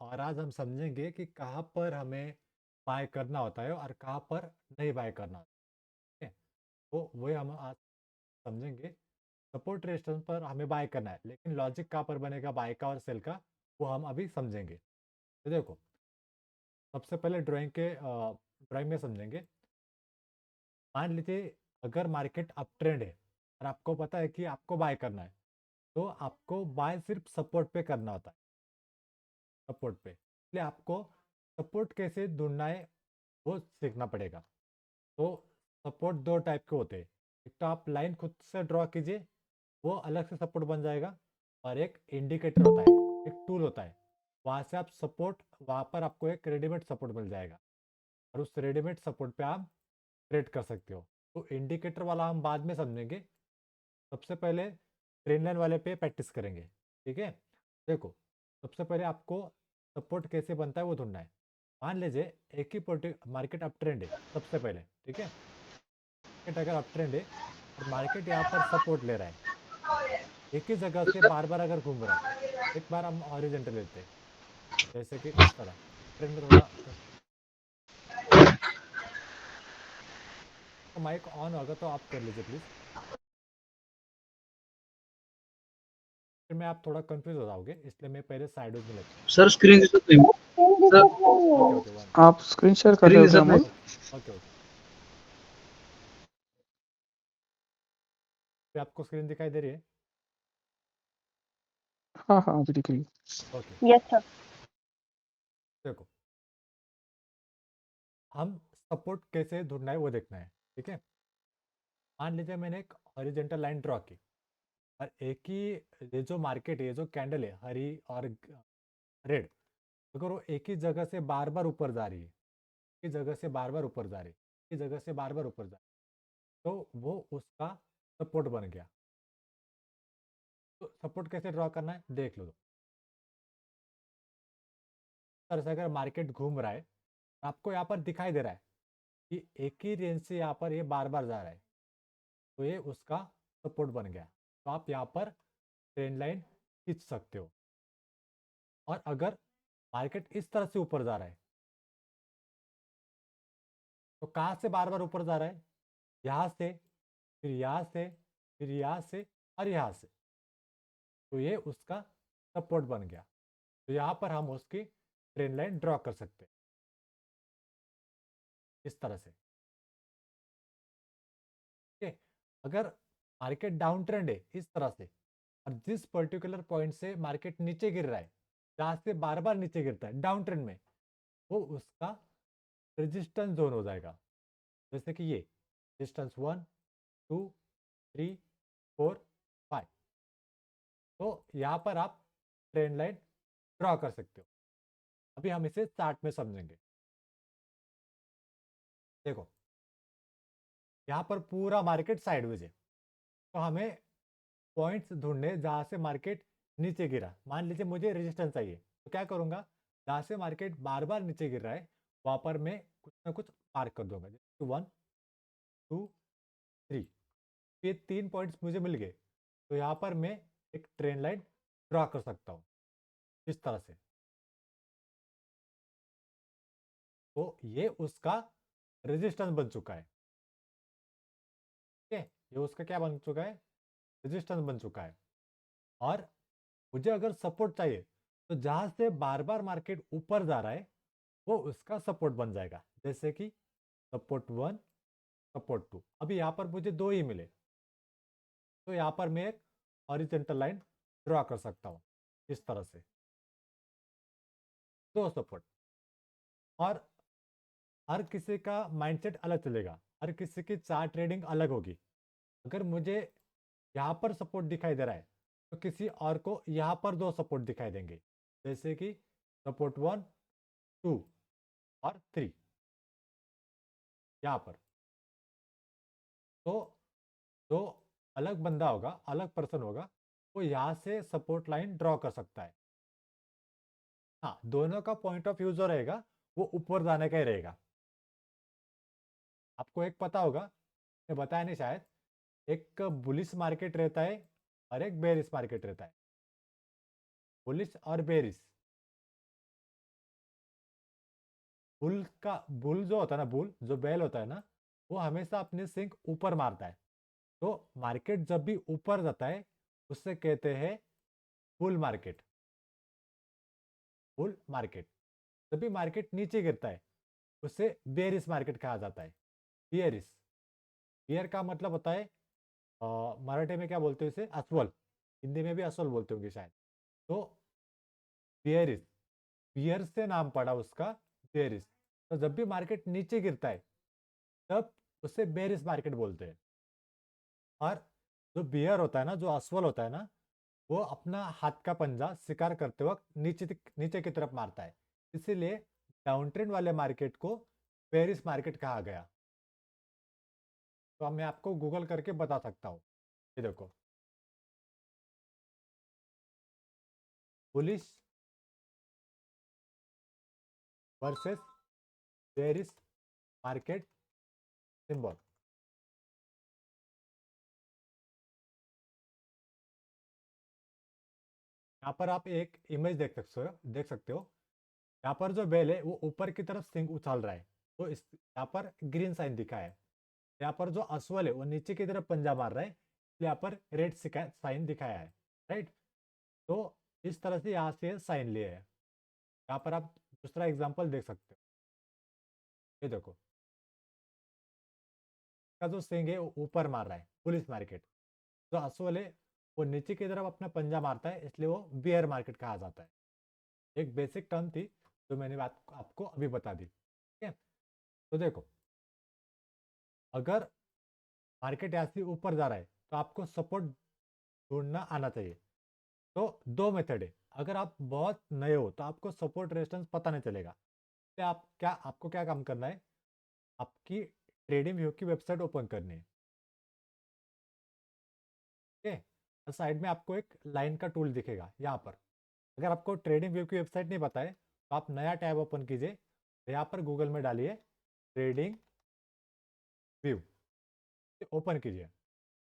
और आज हम समझेंगे कि कहाँ पर हमें बाय करना होता है और कहाँ पर नहीं बाय करना होता है। तो वही हम आज समझेंगे। सपोर्ट रेजिस्टेंस पर हमें बाय करना है, लेकिन लॉजिक कहाँ पर बनेगा बाय का और सेल का, वो हम अभी समझेंगे। तो देखो, सबसे पहले ड्राइंग में समझेंगे। मान लीजिए अगर मार्केट अप ट्रेंड है और आपको पता है कि आपको बाय करना है, तो आपको बाय सिर्फ सपोर्ट पे करना होता है, सपोर्ट पे। इसलिए आपको सपोर्ट कैसे ढूंढना है वो सीखना पड़ेगा। तो सपोर्ट दो टाइप के होते हैं। एक तो आप लाइन खुद से ड्रॉ कीजिए, वो अलग से सपोर्ट बन जाएगा। और एक इंडिकेटर होता है, एक टूल होता है, वहाँ से आप सपोर्ट, वहाँ पर आपको एक रेडीमेड सपोर्ट मिल जाएगा और उस रेडीमेड सपोर्ट पे आप ट्रेड कर सकते हो। तो इंडिकेटर वाला हम बाद में समझेंगे। सबसे पहले ट्रेन लाइन वाले पे प्रैक्टिस करेंगे। ठीक है, देखो, सबसे पहले आपको सपोर्ट कैसे बनता है वो ढूंढना है। मान लीजिए एक ही मार्केट अप ट्रेंड है सबसे पहले। ठीक है, मार्केट अगर अप ट्रेंड है और मार्केट यहाँ पर सपोर्ट ले रहा है, एक ही जगह से बार बार अगर घूम रहा है, एक बार हम हॉरिजॉन्टल लेते हैं, जैसे कि इस तरह ट्रेंड में थोड़ा तो माइक ऑन होगा तो आप कर लीजिए प्लीज, फिर मैं आप थोड़ा कंफ्यूज हो जाओगे, इसलिए मैं पहले साइड में लेता सर स्क्रीन दिसत नाही सर हूँ। ओके ओके, वन, आप स्क्रीन शेयर कर स्क्रीन रहे हो क्या दिसत नाही अमोल? Okay okay okay. फिर आपको स्क्रीन दिखाई दे रही है? हाँ हाँ, अभी दिख रही है। Okay, yes sir. देखो, हम सपोर्ट कैसे ढूंढना है वो देखना है। ठीक है, मान लीजिए मैंने एक हॉरिजॉन्टल लाइन ड्रॉ की और एक ही, ये जो मार्केट है, ये जो कैंडल है हरी और रेड, अगर वो एक ही जगह से बार बार ऊपर जा रही है, एक ही जगह से बार बार ऊपर जा रही है, एक ही जगह से बार बार ऊपर जा रही है, तो वो उसका सपोर्ट बन गया। तो सपोर्ट कैसे ड्रॉ करना है देख लो। तरह से अगर मार्केट घूम रहा है, आपको यहाँ पर दिखाई दे रहा है कि एक ही रेंज से यहाँ पर ये बार बार जा रहा है, तो ये उसका सपोर्ट बन गया। तो आप यहाँ पर ट्रेंड लाइन खींच सकते हो। और अगर मार्केट इस तरह से ऊपर जा रहा है, तो कहाँ से बार बार ऊपर जा रहा है? यहाँ से, फिर यहाँ से, फिर यहाँ से और यहाँ से। तो ये उसका सपोर्ट बन गया। तो यहाँ पर हम उसकी ट्रेंड लाइन ड्रॉ कर सकते हैं इस तरह से। ठीक है, अगर मार्केट डाउन ट्रेंड है इस तरह से, और जिस पर्टिकुलर पॉइंट से मार्केट नीचे गिर रहा है, जहाँ से बार बार नीचे गिरता है डाउन ट्रेंड में, वो उसका रेजिस्टेंस जोन हो जाएगा। जैसे कि ये रेजिस्टेंस 1, 2, 3, 4, 5। तो यहाँ पर आप ट्रेंड लाइन ड्रॉ कर सकते हो। अभी हम इसे चार्ट में समझेंगे। देखो, यहाँ पर पूरा मार्केट साइडवेज है, तो हमें पॉइंट्स ढूंढने जहाँ से मार्केट नीचे गिरा। मान लीजिए मुझे रेजिस्टेंस चाहिए, तो क्या करूँगा, जहाँ से मार्केट बार बार नीचे गिर रहा है वहाँ पर मैं कुछ ना कुछ मार्क कर दूंगा, जैसे 1, 2, 3। ये 3 पॉइंट्स मुझे मिल गए, तो यहाँ पर मैं एक ट्रेन लाइन ड्रॉ कर सकता हूँ इस तरह से। तो ये उसका रेजिस्टेंस बन चुका है। ठीक है, ये उसका क्या बन चुका है, रेजिस्टेंस बन चुका है। और मुझे अगर सपोर्ट चाहिए, तो जहां से बार बार मार्केट ऊपर जा रहा है वो उसका सपोर्ट बन जाएगा, जैसे कि सपोर्ट 1, सपोर्ट 2। अभी यहाँ पर मुझे दो ही मिले, तो यहाँ पर मैं एक हॉरिजॉन्टल लाइन ड्रॉ कर सकता हूँ इस तरह से, दो सपोर्ट। और हर किसी का माइंडसेट अलग चलेगा, हर किसी की चार्ट ट्रेडिंग अलग होगी। अगर मुझे यहाँ पर सपोर्ट दिखाई दे रहा है, तो किसी और को यहाँ पर दो सपोर्ट दिखाई देंगे, जैसे कि सपोर्ट 1, 2 और 3 यहाँ पर। तो जो अलग बंदा होगा, अलग पर्सन होगा, वो यहाँ से सपोर्ट लाइन ड्रॉ कर सकता है। हाँ, दोनों का पॉइंट ऑफ व्यू जो रहेगा वो ऊपर जाने का ही रहेगा। आपको एक पता होगा, मैं बताया नहीं शायद, एक बुलिश मार्केट रहता है और एक बेरिश मार्केट रहता है। बुलिश और बेरिश, बुल जो होता है ना, बुल जो बैल होता है ना, वो हमेशा अपनी सिंक ऊपर मारता है। तो मार्केट जब भी ऊपर जाता है उससे कहते हैं बुल मार्केट। Bull market. जब भी मार्केट नीचे गिरता है उससे बेयरिश मार्केट कहा जाता है। बियरिश। बियर का मतलब होता है मराठी में क्या बोलते हैं इसे, अस्वल। हिंदी में भी अस्वल बोलते होंगे शायद। तो बियरिश, बियर से नाम पड़ा उसका, बियरिश। तो जब भी मार्केट नीचे गिरता है तब उसे बेयरिश मार्केट बोलते हैं। और जो बियर होता है ना, जो अस्वल होता है ना, वो अपना हाथ का पंजा शिकार करते वक्त नीचे की तरफ मारता है। इसीलिए डाउन ट्रेंड वाले मार्केट को बेयरिश मार्केट कहा गया। तो अब मैं आपको गूगल करके बता सकता हूँ। ये देखो, bullish versus bearish market symbol. यहाँ पर आप एक इमेज देख सकते हो। यहाँ पर जो बेल है वो ऊपर की तरफ सिंग उछाल रहा है, तो इस यहाँ पर ग्रीन साइन दिखा है। यहाँ पर जो अस्वल है वो नीचे की तरफ पंजा मार रहा है, इसलिए यहाँ पर रेड साइन दिखाया है। राइट। तो इस तरह से यहाँ से साइन लिए है। यहाँ पर आप दूसरा एग्जांपल देख सकते हो। ये देखो, का जो सिंग है वो ऊपर मार रहा है, पुलिस मार्केट। जो अस्वल है वो नीचे की तरफ अपना पंजा मारता है, इसलिए वो बियर मार्केट कहा जाता है। एक बेसिक टर्म थी जो मैंने आपको अभी बता दी। ठीक है। तो देखो, अगर मार्केट यहाँ से ऊपर जा रहा है तो आपको सपोर्ट ढूंढना आना चाहिए। तो दो मेथड है। अगर आप बहुत नए हो तो आपको सपोर्ट रेजिस्टेंस पता नहीं चलेगा। तो आपको क्या काम करना है, आपकी ट्रेडिंग व्यू की वेबसाइट ओपन करनी है। ठीक है। और साइड में आपको एक लाइन का टूल दिखेगा यहाँ पर। अगर आपको ट्रेडिंग व्यू की वेबसाइट नहीं पता है तो आप नया टैब ओपन कीजिए। यहाँ पर गूगल में डालिए ट्रेडिंग व्यू, ओपन कीजिए।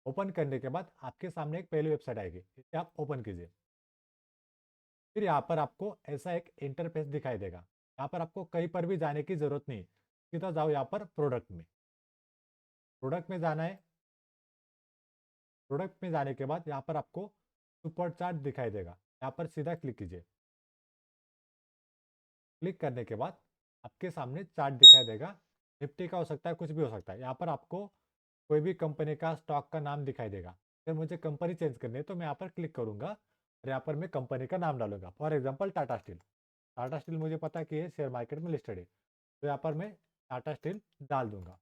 ओपन करने के बाद आपके सामने एक पहली वेबसाइट आएगी, इसे आप ओपन कीजिए। फिर यहाँ पर आपको ऐसा एक इंटरफेस दिखाई देगा। यहाँ पर आपको कहीं पर भी जाने की जरूरत नहीं, सीधा जाओ यहाँ पर प्रोडक्ट में। प्रोडक्ट में जाना है। प्रोडक्ट में जाने के बाद यहाँ पर आपको सुपर चार्ट दिखाई देगा, यहाँ पर सीधा क्लिक कीजिए। क्लिक करने के बाद आपके सामने चार्ट दिखाई देगा। निफ्टी का हो सकता है, कुछ भी हो सकता है। यहाँ पर आपको कोई भी कंपनी का स्टॉक का नाम दिखाई देगा। अगर मुझे कंपनी चेंज करनी है तो मैं यहाँ पर क्लिक करूंगा और यहाँ पर मैं कंपनी का नाम डालूंगा। For example Tata steel. Tata steel मुझे पता है कि ये शेयर मार्केट में लिस्टेड है, तो यहाँ पर मैं टाटा स्टील डाल दूंगा।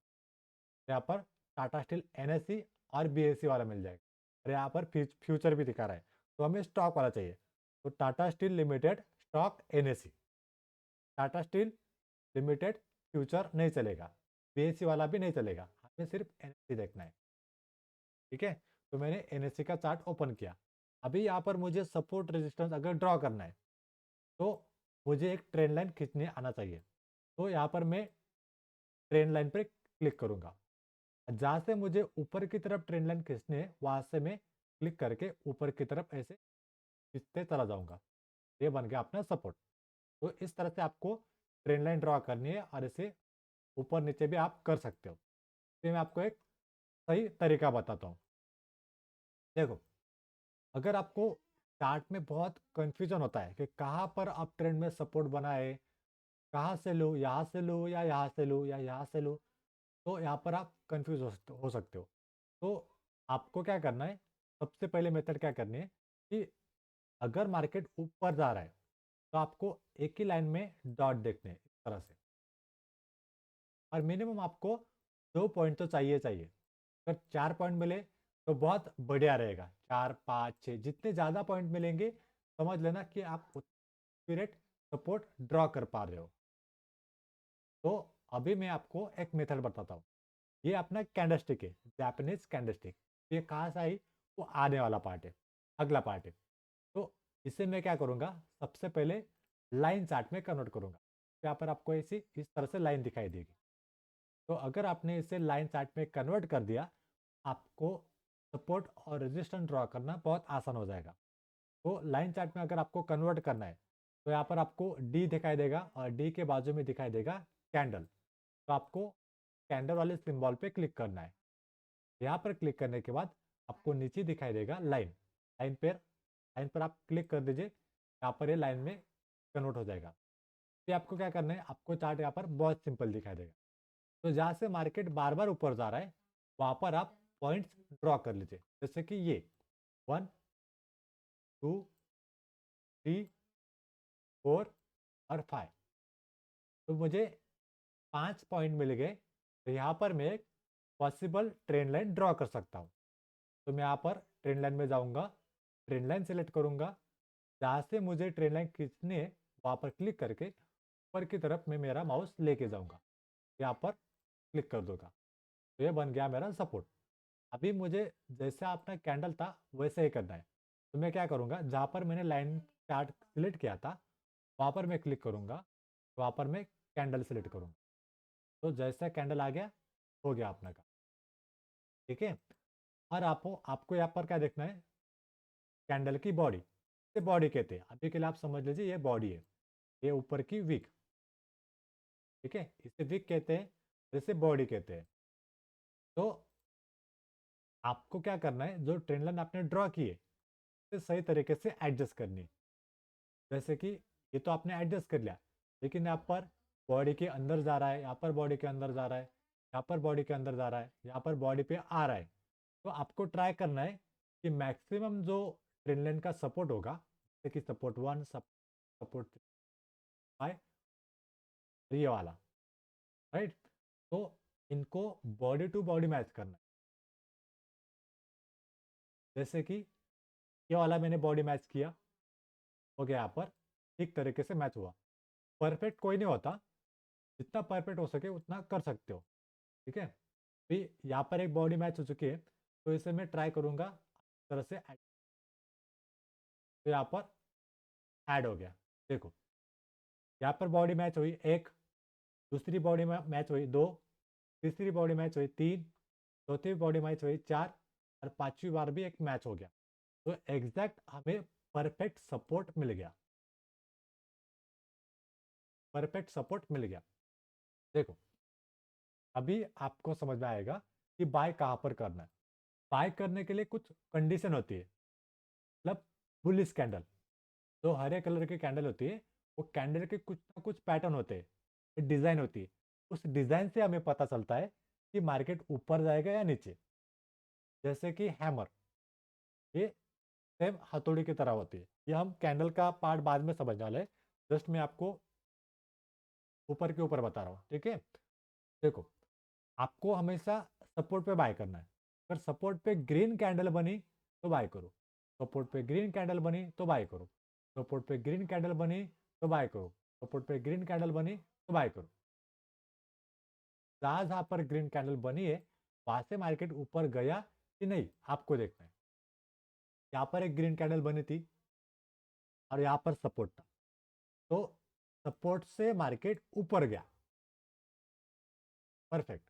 यहाँ पर टाटा स्टील NSE और BSE वाला मिल जाएगा और यहाँ पर फ्यूचर भी दिखा रहा है, तो हमें स्टॉक वाला चाहिए। तो Tata steel limited stock NSE। Tata steel limited future नहीं चलेगा, BSE वाला भी नहीं चलेगा, हमें सिर्फ NSE देखना है। ठीक है। तो मैंने NSE का चार्ट ओपन किया। अभी यहाँ पर मुझे सपोर्ट रेजिस्टेंस अगर ड्रॉ करना है तो मुझे एक ट्रेंड लाइन खींचने आना चाहिए। तो यहाँ पर मैं ट्रेंड लाइन पर क्लिक करूंगा। जहाँ से मुझे ऊपर की तरफ ट्रेंड लाइन खींचनी है वहां से मैं क्लिक करके ऊपर की तरफ ऐसे खींचते चला जाऊंगा। ये बन गया अपना सपोर्ट। तो इस तरह से आपको ट्रेंड लाइन ड्रॉ करनी है और इसे ऊपर नीचे भी आप कर सकते हो। तो मैं आपको एक सही तरीका बताता हूँ। देखो, अगर आपको चार्ट में बहुत कंफ्यूजन होता है कि कहाँ पर अप ट्रेंड में सपोर्ट बना है, कहाँ से लूँ, यहाँ से लूँ या यहाँ से लूँ या यहाँ से लूँ, तो यहाँ पर आप कंफ्यूज हो सकते हो। तो आपको क्या करना है, सबसे पहले मेथड क्या करनी है कि अगर मार्केट ऊपर जा रहा है तो आपको एक ही लाइन में डॉट देखने हैं, इस तरह से। और मिनिमम आपको 2 पॉइंट तो चाहिए चाहिए। अगर 4 पॉइंट मिले तो बहुत बढ़िया रहेगा। 4, 5, 6 जितने ज़्यादा पॉइंट मिलेंगे समझ लेना कि आप एक्यूरेट सपोर्ट ड्रॉ कर पा रहे हो। तो अभी मैं आपको एक मेथड बताता हूँ। ये अपना कैंडलस्टिक है, जापानीज कैंडलस्टिक। ये कहाँ से आई, वो आने वाला पार्ट है, अगला पार्ट है। तो इसे मैं क्या करूँगा, सबसे पहले लाइन चार्ट में कन्वर्ट करूँगा। यहाँ पर आपको ऐसी इस तरह से लाइन दिखाई देगी। तो अगर आपने इसे लाइन चार्ट में कन्वर्ट कर दिया, आपको सपोर्ट और रेजिस्टेंस ड्रॉ करना बहुत आसान हो जाएगा। तो लाइन चार्ट में अगर आपको कन्वर्ट करना है तो यहाँ पर आपको डी दिखाई देगा और डी के बाजू में दिखाई देगा कैंडल, तो आपको कैंडल वाले सिंबल पे क्लिक करना है। यहाँ पर क्लिक करने के बाद आपको नीचे दिखाई देगा लाइन, लाइन पर आप क्लिक कर दीजिए। यहाँ पर ये लाइन में कन्वर्ट हो जाएगा। फिर आपको क्या करना है, आपको चार्ट यहाँ पर बहुत सिंपल दिखाई देगा। तो जहाँ से मार्केट बार बार ऊपर जा रहा है वहाँ पर आप पॉइंट्स ड्रॉ कर लीजिए, जैसे कि ये 1 2 3 4 और 5। तो मुझे 5 पॉइंट मिल गए। तो यहाँ पर मैं एक पॉसिबल ट्रेंड लाइन ड्रॉ कर सकता हूँ। तो मैं यहाँ पर ट्रेंड लाइन में जाऊँगा, ट्रेंड लाइन सेलेक्ट करूँगा। जहाँ से मुझे ट्रेंड लाइन खींचनी है वहाँ पर क्लिक करके ऊपर की तरफ मैं मेरा माउस लेके जाऊँगा, यहाँ पर क्लिक कर दूँगा। तो ये बन गया मेरा सपोर्ट। अभी मुझे जैसे अपना कैंडल था वैसे ही करना है। तो मैं क्या करूँगा, जहाँ पर मैंने लाइन चार्ट सिलेक्ट किया था वहाँ पर मैं क्लिक करूँगा, वहाँ पर मैं कैंडल सेलेक्ट करूँगा। तो जैसा कैंडल आ गया, हो गया अपना का, ठीक है। और आपको यहाँ पर क्या देखना है, कैंडल की बॉडी, इसे बॉडी कहते हैं। अभी के लिए आप समझ लीजिए ये बॉडी है, ये ऊपर की विक, ठीक है, इसे विक कहते हैं, इसे बॉडी कहते हैं। तो आपको क्या करना है, जो ट्रेंड लाइन आपने ड्रॉ की है इसे सही तरीके से एडजस्ट करनी है। जैसे कि ये तो आपने एडजस्ट कर लिया, लेकिन यहाँ पर बॉडी के अंदर जा रहा है, यहाँ पर बॉडी के अंदर जा रहा है, यहाँ पर बॉडी के अंदर जा रहा है, यहाँ पर बॉडी पे आ रहा है। तो आपको ट्राई करना है कि मैक्सिमम जो ट्रेंड लाइन का सपोर्ट होगा, जैसे कि सपोर्ट 1, सपोर्ट 5, ये वाला, राइट। तो इनको बॉडी टू बॉडी मैच करना है। जैसे कि ये वाला मैंने बॉडी मैच किया, हो गया, यहाँ पर ठीक तरीके से मैच हुआ। परफेक्ट कोई नहीं होता, जितना परफेक्ट हो सके उतना कर सकते हो, ठीक है। फिर यहाँ पर एक बॉडी मैच हो चुकी है, तो इसे मैं ट्राई करूँगा इस तरह से तो यहाँ पर ऐड हो गया। देखो यहाँ पर बॉडी मैच हुई 1, दूसरी बॉडी मैच हुई 2, तीसरी बॉडी मैच हुई 3, चौथी बॉडी मैच हुई 4 और 5वीं बार भी एक मैच हो गया। तो एग्जैक्ट हमें परफेक्ट सपोर्ट मिल गया, परफेक्ट सपोर्ट मिल गया। देखो अभी आपको समझ में आएगा कि बाय कहाँ पर करना है। बाय करने के लिए कुछ कंडीशन होती है, मतलब बुलिश कैंडल, जो हरे कलर की कैंडल होती है, वो कैंडल के कुछ ना कुछ पैटर्न होते हैं, डिज़ाइन होती है। उस डिज़ाइन से हमें पता चलता है कि मार्केट ऊपर जाएगा या नीचे। जैसे कि हैमर, ये सेम हथौड़ी की तरह होती है। ये हम कैंडल का पार्ट बाद में समझने वाले हैं, जस्ट मैं आपको ऊपर के ऊपर बता रहा हूँ, ठीक है। देखो आपको हमेशा सपोर्ट पे बाय करना है। अगर सपोर्ट पे ग्रीन कैंडल बनी तो बाय करो, सपोर्ट पे ग्रीन कैंडल बनी तो बाय करो, सपोर्ट पे ग्रीन कैंडल बनी तो बाय करो, सपोर्ट पे ग्रीन कैंडल बनी तो बाय करो। जहाँ जहाँ पर ग्रीन कैंडल बनी है वहाँ से मार्केट ऊपर गया कि नहीं आपको देखना है। यहाँ पर एक ग्रीन कैंडल बनी थी और यहाँ पर सपोर्ट था, तो सपोर्ट से मार्केट ऊपर गया, परफेक्ट।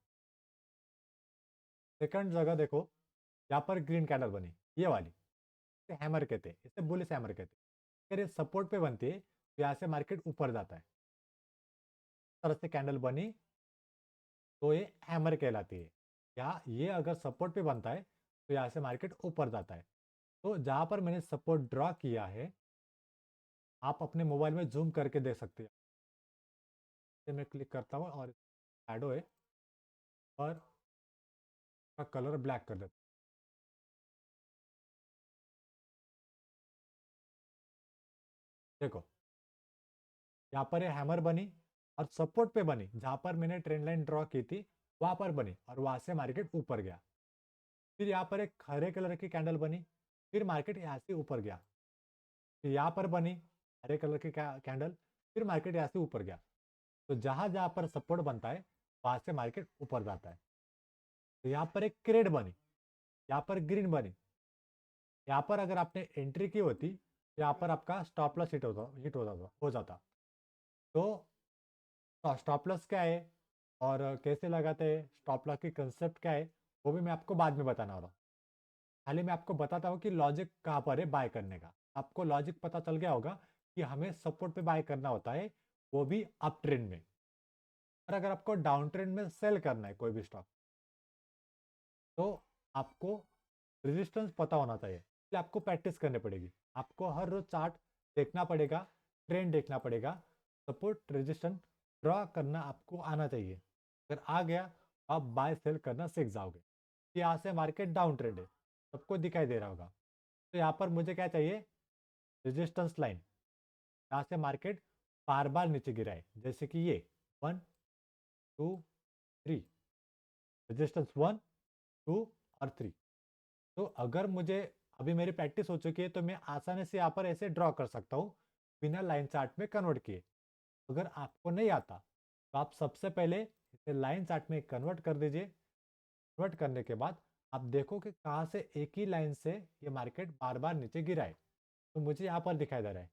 सेकंड जगह देखो, यहाँ पर ग्रीन कैंडल बनी, ये वाली, इसे हैमर कहते हैं, इसे बुलिश हैमर कहते हैं। अगर ये सपोर्ट पे बनती है तो यहाँ से मार्केट ऊपर जाता है। इस तरह से कैंडल बनी तो ये हैमर कहलाती है। या ये अगर सपोर्ट पे बनता है तो यहाँ से मार्केट ऊपर जाता है। तो जहाँ पर मैंने सपोर्ट ड्रॉ किया है आप अपने मोबाइल में जूम करके देख सकते हैं। इसे मैं क्लिक करता हूँ और शैडो है और का कलर ब्लैक कर देता हूँ। देखो यहाँ पर ये हैमर बनी और सपोर्ट पे बनी, जहाँ पर मैंने ट्रेंड लाइन ड्रॉ की थी वहाँ पर बनी और वहाँ से मार्केट ऊपर गया। फिर यहाँ पर एक हरे कलर की कैंडल बनी, फिर मार्केट यहाँ से ऊपर गया। फिर यहाँ पर बनी हरे कलर की कैंडल, फिर मार्केट यहाँ से ऊपर गया। तो जहाँ जहाँ पर सपोर्ट बनता है वहाँ से मार्केट ऊपर जाता है। तो यहाँ पर एक क्रेड बनी, यहाँ पर ग्रीन बनी। यहाँ पर अगर आपने एंट्री की होती तो यहाँ पर आपका स्टॉप लॉस हो जाता। तो स्टॉप लॉस क्या है और कैसे लगाते हैं, स्टॉप लॉस की कंसेप्ट क्या है, वो भी मैं आपको बाद में बताना वाला हूँ। खाली मैं आपको बताता हूँ कि लॉजिक कहाँ पर है बाय करने का। आपको लॉजिक पता चल गया होगा कि हमें सपोर्ट पे बाय करना होता है, वो भी अप ट्रेंड में। और अगर आपको डाउन ट्रेंड में सेल करना है कोई भी स्टॉक, तो आपको रेजिस्टेंस पता होना चाहिए, इसलिए आपको प्रैक्टिस करनी पड़ेगी। आपको हर रोज चार्ट देखना पड़ेगा, ट्रेंड देखना पड़ेगा, सपोर्ट रेजिस्टेंस ड्रॉ करना आपको आना चाहिए। अगर आ गया तो आप बाय सेल करना सीख जाओगे। यहाँ से मार्केट डाउन ट्रेंड है, सबको दिखाई दे रहा होगा। तो यहाँ पर मुझे क्या चाहिए, रेजिस्टेंस लाइन, यहाँ से मार्केट बार बार नीचे गिरा है, जैसे कि ये 1 2 3, रेजिस्टेंस 1 2 और 3। तो अगर मुझे अभी मेरी प्रैक्टिस हो चुकी है तो मैं आसानी से यहाँ पर ऐसे ड्रॉ कर सकता हूँ बिना लाइन चार्ट में कन्वर्ट किए। अगर आपको नहीं आता तो आप सबसे पहले इसे लाइन चार्ट में कन्वर्ट कर दीजिए। कन्वर्ट करने के बाद आप देखो कि कहाँ से एक ही लाइन से ये मार्केट बार बार नीचे गिरा है। तो मुझे यहाँ पर दिखाई दे रहा है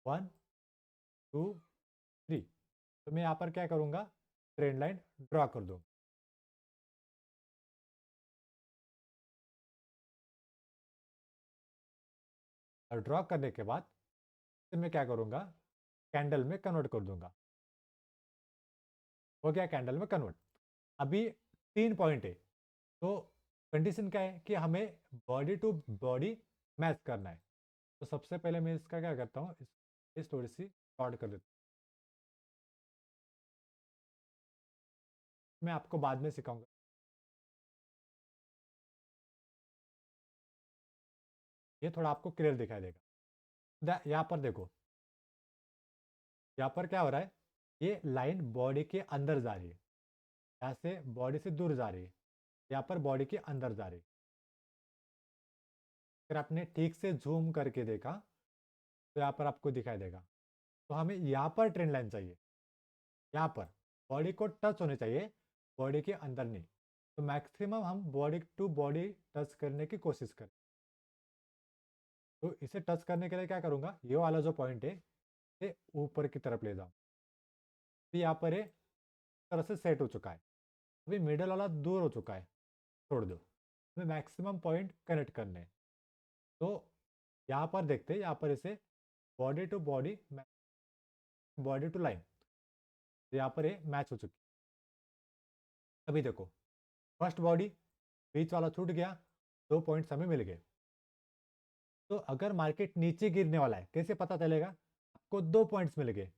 1 2 3। तो मैं यहाँ पर क्या करूँगा, ट्रेंड लाइन ड्रॉ कर दूँगा। और ड्रॉ करने के बाद फिर मैं क्या करूँगा, कैंडल में कन्वर्ट कर दूंगा। हो गया कैंडल में कन्वर्ट। अभी 3 पॉइंट है, तो कंडीशन क्या है कि हमें बॉडी टू बॉडी मैच करना है। तो सबसे पहले मैं इसका क्या करता हूँ, इस थोड़ी सी शॉर्ट कर देता हूँ, मैं आपको बाद में सिखाऊंगा। ये थोड़ा आपको क्लियर दिखाई देगा। यहाँ पर देखो, यहाँ पर क्या हो रहा है, ये लाइन बॉडी के अंदर जा रही है, यहाँ से बॉडी से दूर जा रही है, यहाँ पर बॉडी के अंदर जा रही है। अगर आपने ठीक से जूम करके देखा तो यहाँ पर आपको दिखाई देगा। तो हमें यहाँ पर ट्रेंड लाइन चाहिए, यहाँ पर बॉडी को टच होने चाहिए, बॉडी के अंदर नहीं। तो मैक्सिमम हम बॉडी टू बॉडी टच करने की कोशिश करें। तो इसे टच करने के लिए क्या करूँगा, ये वाला जो पॉइंट है ये ऊपर की तरफ ले जाऊँ। तो यहाँ पर ये तरह से सेट हो चुका है। अभी मिडल वाला दूर हो चुका है, छोड़ दो। हमें मैक्सिमम पॉइंट कनेक्ट करने हैं। तो यहाँ पर देखते हैं, यहाँ पर इसे body to body, body to line, यहाँ पर ये मैच हो चुकी है। अभी देखो, फर्स्ट बॉडी बीच वाला छूट गया, 2 पॉइंट्स हमें मिल गए। तो अगर मार्केट नीचे गिरने वाला है कैसे पता चलेगा, आपको 2 पॉइंट्स मिल गए,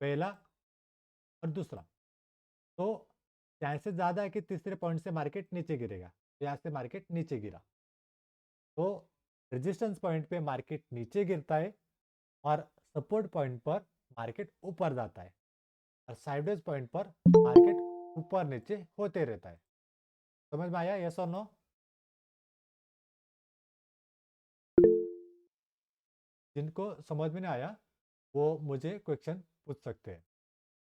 पहला और दूसरा। तो चांसेस ज़्यादा है कि तीसरे पॉइंट से मार्केट नीचे गिरेगा। यहाँ से मार्केट नीचे गिरा तो रेजिस्टेंस पॉइंट पे मार्केट नीचे गिरता है और सपोर्ट पॉइंट पर मार्केट ऊपर जाता है, और साइडवेज पॉइंट पर मार्केट ऊपर नीचे होते रहता है। समझ में आया, यस और नो? जिनको समझ में नहीं आया वो मुझे क्वेश्चन पूछ सकते हैं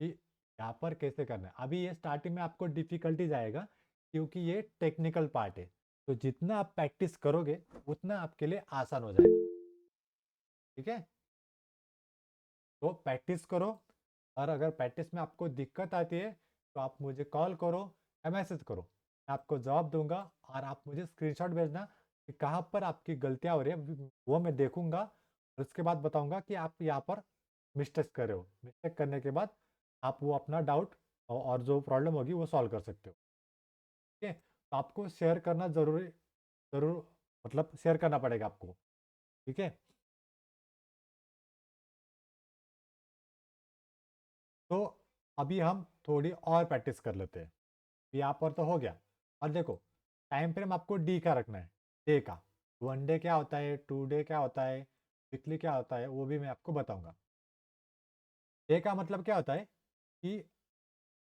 कि यहाँ पर कैसे करना है। अभी ये स्टार्टिंग में आपको डिफिकल्टीज आएगा क्योंकि ये टेक्निकल पार्ट है। तो जितना आप प्रैक्टिस करोगे उतना आपके लिए आसान हो जाएगा। ठीक है, तो प्रैक्टिस करो, और अगर प्रैक्टिस में आपको दिक्कत आती है तो आप मुझे कॉल करो या मैसेज करो, मैं आपको जवाब दूंगा। और आप मुझे स्क्रीनशॉट भेजना कि कहाँ पर आपकी गलतियाँ हो रही है, वो मैं देखूंगा और उसके बाद बताऊंगा कि आप यहाँ पर मिस्टेक कर रहे हो। मिस्टेक करने के बाद आप वो अपना डाउट और जो प्रॉब्लम होगी वो सॉल्व कर सकते हो। ठीक है, तो आपको शेयर करना ज़रूर, मतलब शेयर करना पड़ेगा आपको। ठीक है, तो अभी हम थोड़ी और प्रैक्टिस कर लेते हैं। यहाँ पर तो हो गया। और देखो, टाइम फ्रेम आपको डी का रखना है, डे का। 1 डे क्या होता है, 2 डे क्या होता है, वीकली क्या होता है, वो भी मैं आपको बताऊंगा। डे का मतलब क्या होता है कि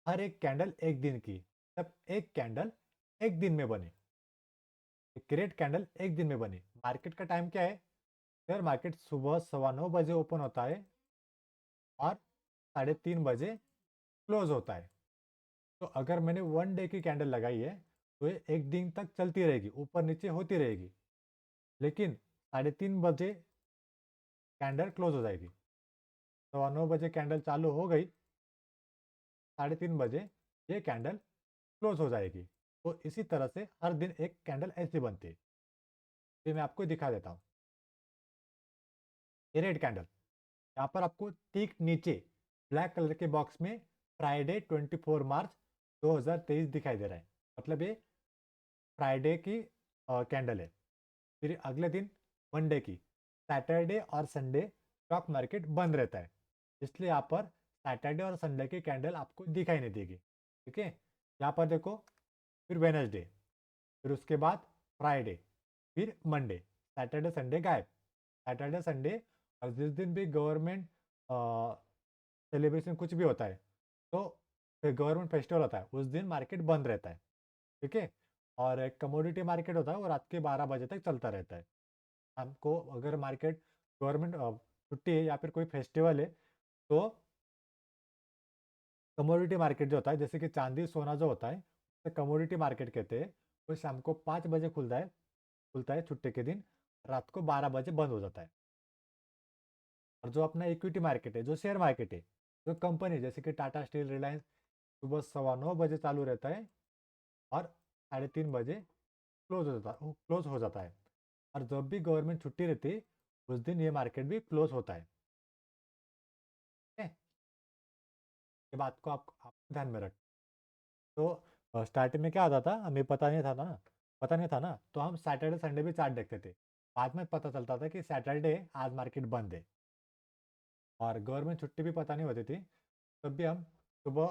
हर एक कैंडल एक दिन की, तब एक कैंडल एक दिन में बने, एक ग्रेट कैंडल एक दिन में बने। मार्केट का टाइम क्या है, शेयर मार्केट सुबह 9:15 बजे ओपन होता है और 3:30 बजे क्लोज होता है। तो अगर मैंने 1 डे की कैंडल लगाई है तो ये एक दिन तक चलती रहेगी, ऊपर नीचे होती रहेगी। लेकिन 3:30 बजे कैंडल क्लोज हो जाएगी। 9:15 बजे कैंडल चालू हो गई, 3:30 बजे ये कैंडल क्लोज हो जाएगी। तो इसी तरह से हर दिन एक कैंडल ऐसी बनती है। ये मैं आपको दिखा देता हूँ। ये रेड कैंडल, यहाँ पर आपको ठीक नीचे ब्लैक कलर के बॉक्स में फ्राइडे 24 मार्च 2023 दिखाई दे रहा है, मतलब ये फ्राइडे की कैंडल है। फिर अगले दिन मंडे की, सैटरडे और संडे स्टॉक मार्केट बंद रहता है, इसलिए यहाँ पर सैटरडे और संडे की कैंडल आपको दिखाई नहीं देगी। ठीक है, यहाँ पर देखो, फिर वेनसडे, फिर उसके बाद फ्राइडे, फिर मंडे, सैटरडे संडे गायब। सैटरडे संडे और जिस दिन भी गवर्नमेंट सेलिब्रेशन कुछ भी होता है, तो फिर गवर्नमेंट फेस्टिवल होता है, उस दिन मार्केट बंद रहता है। ठीक है, और एक कमोडिटी मार्केट होता है, वो रात के 12 बजे तक चलता रहता है। हमको अगर मार्केट गवर्नमेंट छुट्टी है या फिर कोई फेस्टिवल है, तो कमोडिटी मार्केट जो होता है, जैसे कि चांदी सोना जो होता है, उसे कमोडिटी मार्केट कहते हैं। वो शाम को 5 बजे खुलता है छुट्टी के दिन, रात को 12 बजे बंद हो जाता है। और जो अपना इक्विटी मार्केट है, जो शेयर मार्केट है, जो कंपनी जैसे कि टाटा स्टील, रिलायंस, सुबह 9:15 बजे चालू रहता है और 3:30 बजे क्लोज हो जाता है। और जब भी गवर्नमेंट छुट्टी रहती है, उस दिन ये मार्केट भी क्लोज होता है। ठीक है? ये बात को आप ध्यान में रख। तो स्टार्टिंग में क्या होता था, हमें पता नहीं था ना, तो हम सैटरडे संडे भी चार्ट देखते थे। बाद में पता चलता था कि सैटरडे आज मार्केट बंद है और गवर्नमेंट छुट्टी भी पता नहीं होती थी, तब भी हम सुबह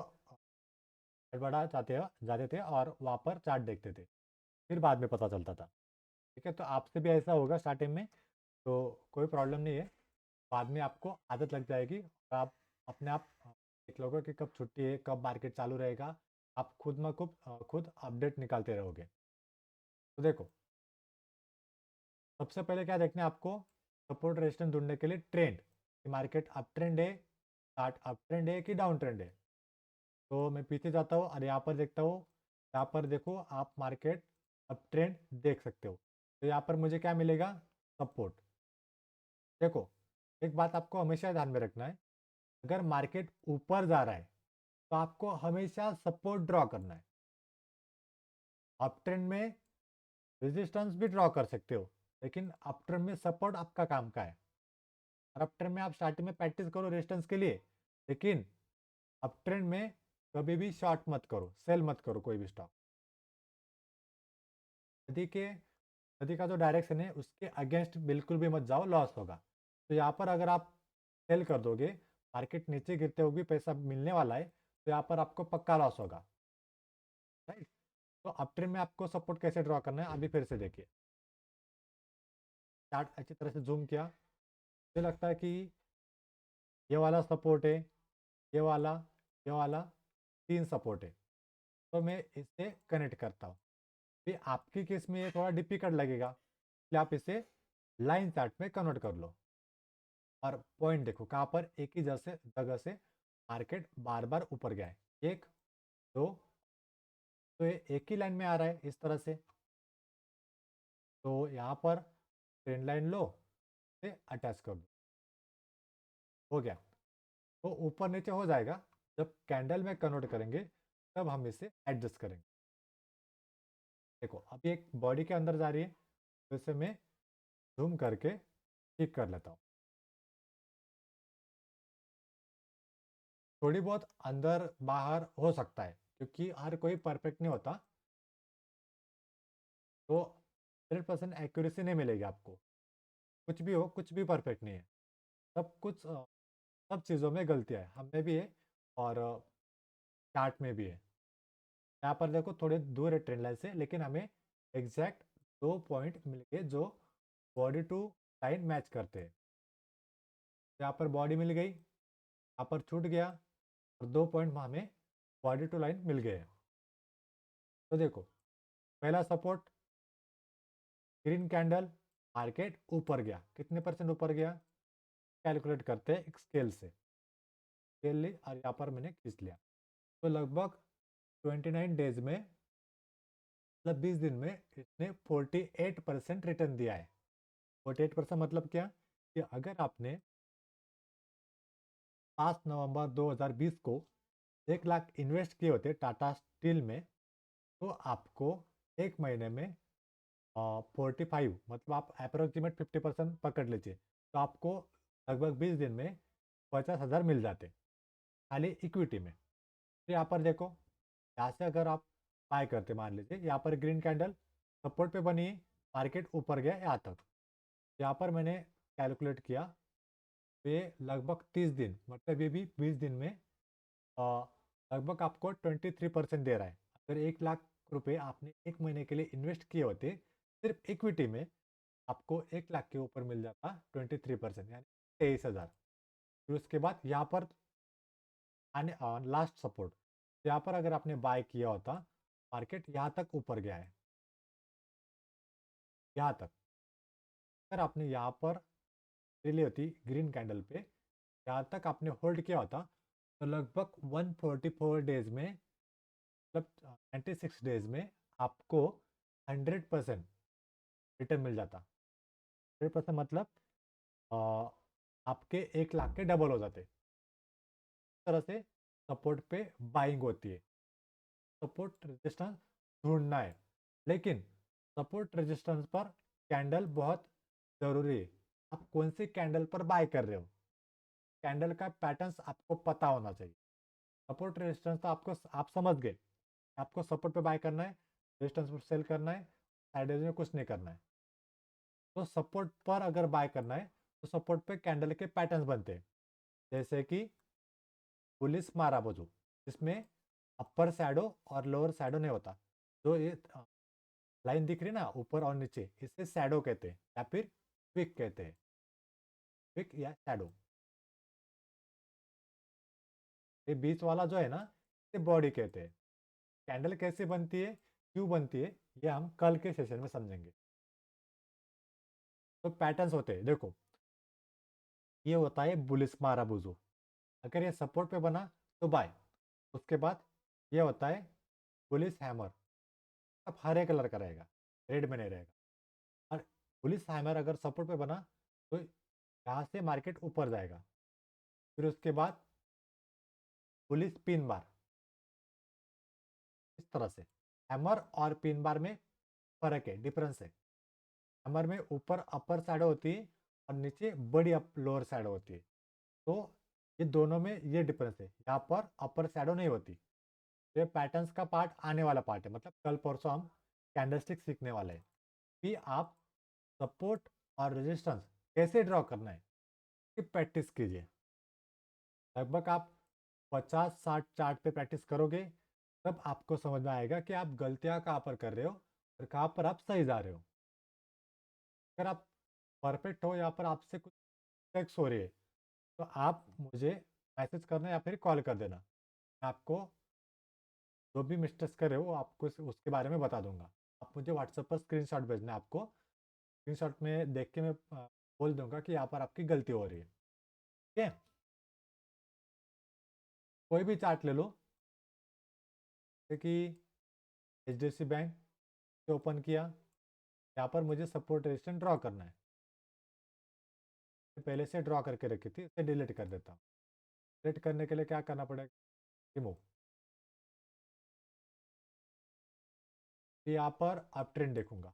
गड़बड़ा जाते थे और वहाँ पर चार्ट देखते थे, फिर बाद में पता चलता था। ठीक है, तो आपसे भी ऐसा होगा स्टार्टिंग में, तो कोई प्रॉब्लम नहीं है, बाद में आपको आदत लग जाएगी और आप अपने आप देख लोगे कि कब छुट्टी है, कब मार्केट चालू रहेगा। आप खुद अपडेट निकालते रहोगे। तो देखो, सबसे पहले क्या देखना है आपको, सपोर्ट रेजिस्टेंस ढूंढने के लिए ट्रेंड, कि मार्केट अप ट्रेंड है, चार्ट अप ट्रेंड है कि डाउन ट्रेंड है। तो मैं पीछे जाता हूँ और यहाँ पर देखता हूँ, यहाँ पर देखो आप मार्केट अप ट्रेंड देख सकते हो। तो यहाँ पर मुझे क्या मिलेगा, सपोर्ट। देखो, एक बात आपको हमेशा ध्यान में रखना है, अगर मार्केट ऊपर जा रहा है तो आपको हमेशा सपोर्ट ड्रॉ करना है। अप ट्रेंड में रेजिस्टेंस भी ड्रॉ कर सकते हो, लेकिन अप ट्रेंड में सपोर्ट आपका काम का है। और अप ट्रेंड में आप स्टार्टिंग में प्रैक्टिस करो रेजिस्टेंस के लिए, लेकिन अप ट्रेंड में कभी भी शॉर्ट मत करो, सेल मत करो कोई भी स्टॉक। नदी के नदी का जो डायरेक्शन है उसके अगेंस्ट बिल्कुल भी मत जाओ, लॉस होगा। तो यहाँ पर अगर आप सेल कर दोगे, मार्केट नीचे गिरते हुए भी पैसा मिलने वाला है, तो यहाँ पर आपको पक्का लॉस होगा। राइट, तो अप ट्रेंड में आपको सपोर्ट कैसे ड्रॉ करना है अभी फिर से देखिए। चार्ट अच्छी तरह से जूम किया, मुझे लगता है कि ये वाला सपोर्ट है, ये वाला, ये वाला, 3 सपोर्ट है। तो मैं इससे कनेक्ट करता हूँ। फिर आपकी केस में ये थोड़ा डिफिकल्ट लगेगा, इसलिए आप इसे लाइन चार्ट में कन्वर्ट कर लो और पॉइंट देखो कहाँ पर एक ही जगह से मार्केट बार बार ऊपर गया है, 1 2, तो ये एक ही लाइन में आ रहा है इस तरह से। तो यहाँ पर ट्रेंड लाइन लो, से अटैच कर दो, हो गया। तो ऊपर नीचे हो जाएगा, जब कैंडल में कन्वर्ट करेंगे तब हम इसे एडजस्ट करेंगे। देखो अभी एक बॉडी के अंदर जा रही है, तो इसे मैं जूम करके ठीक कर लेता हूँ। थोड़ी बहुत अंदर बाहर हो सकता है, क्योंकि हर कोई परफेक्ट नहीं होता, तो 100% एक्यूरेसी नहीं मिलेगी आपको। कुछ भी हो, कुछ भी परफेक्ट नहीं है। सब चीज़ों में गलतियाँ है, हम में भी है और चार्ट में भी है। यहाँ पर देखो थोड़े दूर है ट्रेंड लाइन से, लेकिन हमें एग्जैक्ट 2 पॉइंट मिल गए जो बॉडी टू लाइन मैच करते हैं। यहाँ पर बॉडी मिल गई, यहाँ पर छूट गया और 2 पॉइंट हमें बॉडी टू लाइन मिल गए। तो देखो, पहला सपोर्ट ग्रीन कैंडल, मार्केट ऊपर गया, कितने परसेंट ऊपर गया, कैलकुलेट करते हैं एक स्केल से। स्केल ली और यहाँ पर मैंने खींच लिया, तो लगभग 29 डेज में, मतलब 20 दिन में इसने 48% रिटर्न दिया है। 48% मतलब क्या, कि अगर आपने 5 नवंबर 2020 को 1 लाख इन्वेस्ट किए होते टाटा स्टील में, तो आपको एक महीने में 45, मतलब आप अप्रोक्सीमेट 50% पकड़ लीजिए, तो आपको लगभग 20 दिन में 50,000 मिल जाते खाली इक्विटी में। फिर यहाँ पर देखो, यहाँ से अगर आप बाय करते मान लीजिए, यहाँ पर ग्रीन कैंडल सपोर्ट पे बनी, मार्केट ऊपर गया यहाँ तक। यहाँ पर मैंने कैलकुलेट किया, तो ये लगभग 30 दिन, मतलब ये भी 20 दिन में लगभग आपको 23% दे रहा है। अगर 1 लाख रुपए आपने एक महीने के लिए इन्वेस्ट किए होते सिर्फ इक्विटी में, आपको 1 लाख के ऊपर मिल जाता 23%, यानी 23,000। फिर उसके बाद यहाँ पर आने लास्ट सपोर्ट, यहाँ पर अगर आपने बाय किया होता, मार्केट यहाँ तक ऊपर गया है, यहाँ तक। अगर आपने यहाँ पर ले ली होती ग्रीन कैंडल पे, यहाँ तक आपने होल्ड किया होता, तो लगभग 144 डेज में, मतलब 96 डेज में आपको 100% रिटर्न मिल जाता। 100% मतलब अ, आपके 1 लाख के डबल हो जाते। इस तरह से सपोर्ट पे बाइंग होती है। सपोर्ट रेजिस्टेंस ढूंढना है, लेकिन सपोर्ट रेजिस्टेंस पर कैंडल बहुत ज़रूरी है। आप कौन सी कैंडल पर बाय कर रहे हो, कैंडल का पैटर्न्स आपको पता होना चाहिए। सपोर्ट रेजिस्टेंस तो आपको आप समझ गए, आपको सपोर्ट पे बाय करना है, रेजिस्टेंस पर सेल करना है, साइड में कुछ नहीं करना है। तो सपोर्ट पर अगर बाय करना है, तो सपोर्ट पे कैंडल के पैटर्न्स बनते हैं, जैसे कि पुलिस माराबोजू, जिसमें अपर शैडो और लोअर शैडो नहीं होता। जो ये लाइन दिख रही है ना ऊपर और नीचे, इसे शैडो कहते हैं या फिर विक कहते हैं, विक या शैडो। ये बीच वाला जो है ना, इसे बॉडी कहते हैं। कैंडल कैसे बनती है, क्यों बनती है, ये हम कल के सेशन में समझेंगे। तो पैटर्न्स होते हैं, देखो ये होता है बुलिस माराबूजू। अगर ये सपोर्ट पे बना तो बाय। उसके बाद ये होता है बुलिस हैमर, अब हरे कलर का रहेगा, रेड में नहीं रहेगा। और बुलिस हैमर अगर सपोर्ट पे बना, तो यहाँ से मार्केट ऊपर जाएगा। फिर उसके बाद बुलिस पिन बार, इस तरह से। हैमर और पिन बार में फर्क है, डिफरेंस है। हैमर में ऊपर अपर साइड होती है और नीचे बड़ी लोअर साइड होती है। तो ये दोनों में ये डिफरेंस है, यहाँ पर अपर शैडो नहीं होती। तो ये पैटर्न्स का पार्ट आने वाला पार्ट है, मतलब कल परसों हम कैंडलस्टिक सीखने वाले हैं कि आप सपोर्ट और रेजिस्टेंस कैसे ड्रॉ करना है, कि प्रैक्टिस कीजिए। लगभग आप 50-60 चार्ट पे प्रैक्टिस करोगे, तब आपको समझ में आएगा कि आप गलतियाँ कहाँ पर कर रहे हो और कहाँ पर आप सही जा रहे हो। अगर आप परफेक्ट हो, यहाँ पर आपसे कुछ मिस्टेक्स हो रही है, तो आप मुझे मैसेज करना या फिर कॉल कर देना। मैं आपको जो भी मिस्टेक्स कर रहे हो आपको उसके बारे में बता दूंगा। आप मुझे व्हाट्सएप पर स्क्रीनशॉट भेजना है आपको। स्क्रीनशॉट में देख के मैं बोल दूंगा कि यहाँ पर आपकी गलती हो रही है। ठीक है, कोई भी चार्ट ले लो, जैसे कि HDFC बैंक से ओपन किया, यहाँ पर मुझे सपोर्ट रेजिस्टेंस ड्रॉ करना है। पहले से ड्रॉ करके रखी थी, इसे डिलीट कर देता हूँ। डिलीट करने के लिए क्या करना पड़ेगा, रिमूव। यहाँ पर अप ट्रेंड देखूंगा,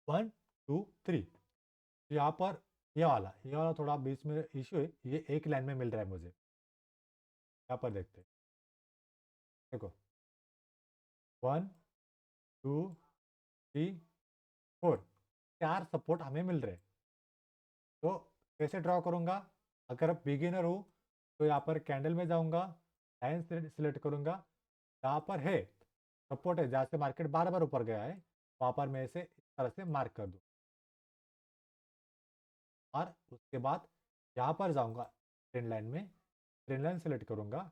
1 2 3। यहाँ पर ये वाला थोड़ा बीच में इशू है, ये एक लाइन में मिल रहा है मुझे। यहाँ पर देखते हैं, देखो 1 2 3 4, 4 सपोर्ट हमें मिल रहे हैं। तो कैसे ड्रॉ करूँगा, अगर बिगिनर हूँ तो यहाँ पर कैंडल में जाऊँगा, लाइन सिलेक्ट करूँगा, यहाँ पर है सपोर्ट है, जहाँ से मार्केट बार बार ऊपर गया है, वहाँ पर मैं इसे इस तरह से मार्क कर दूँ। और उसके बाद यहाँ पर जाऊँगा ट्रेंड लाइन में, ट्रेंड लाइन सेलेक्ट करूँगा,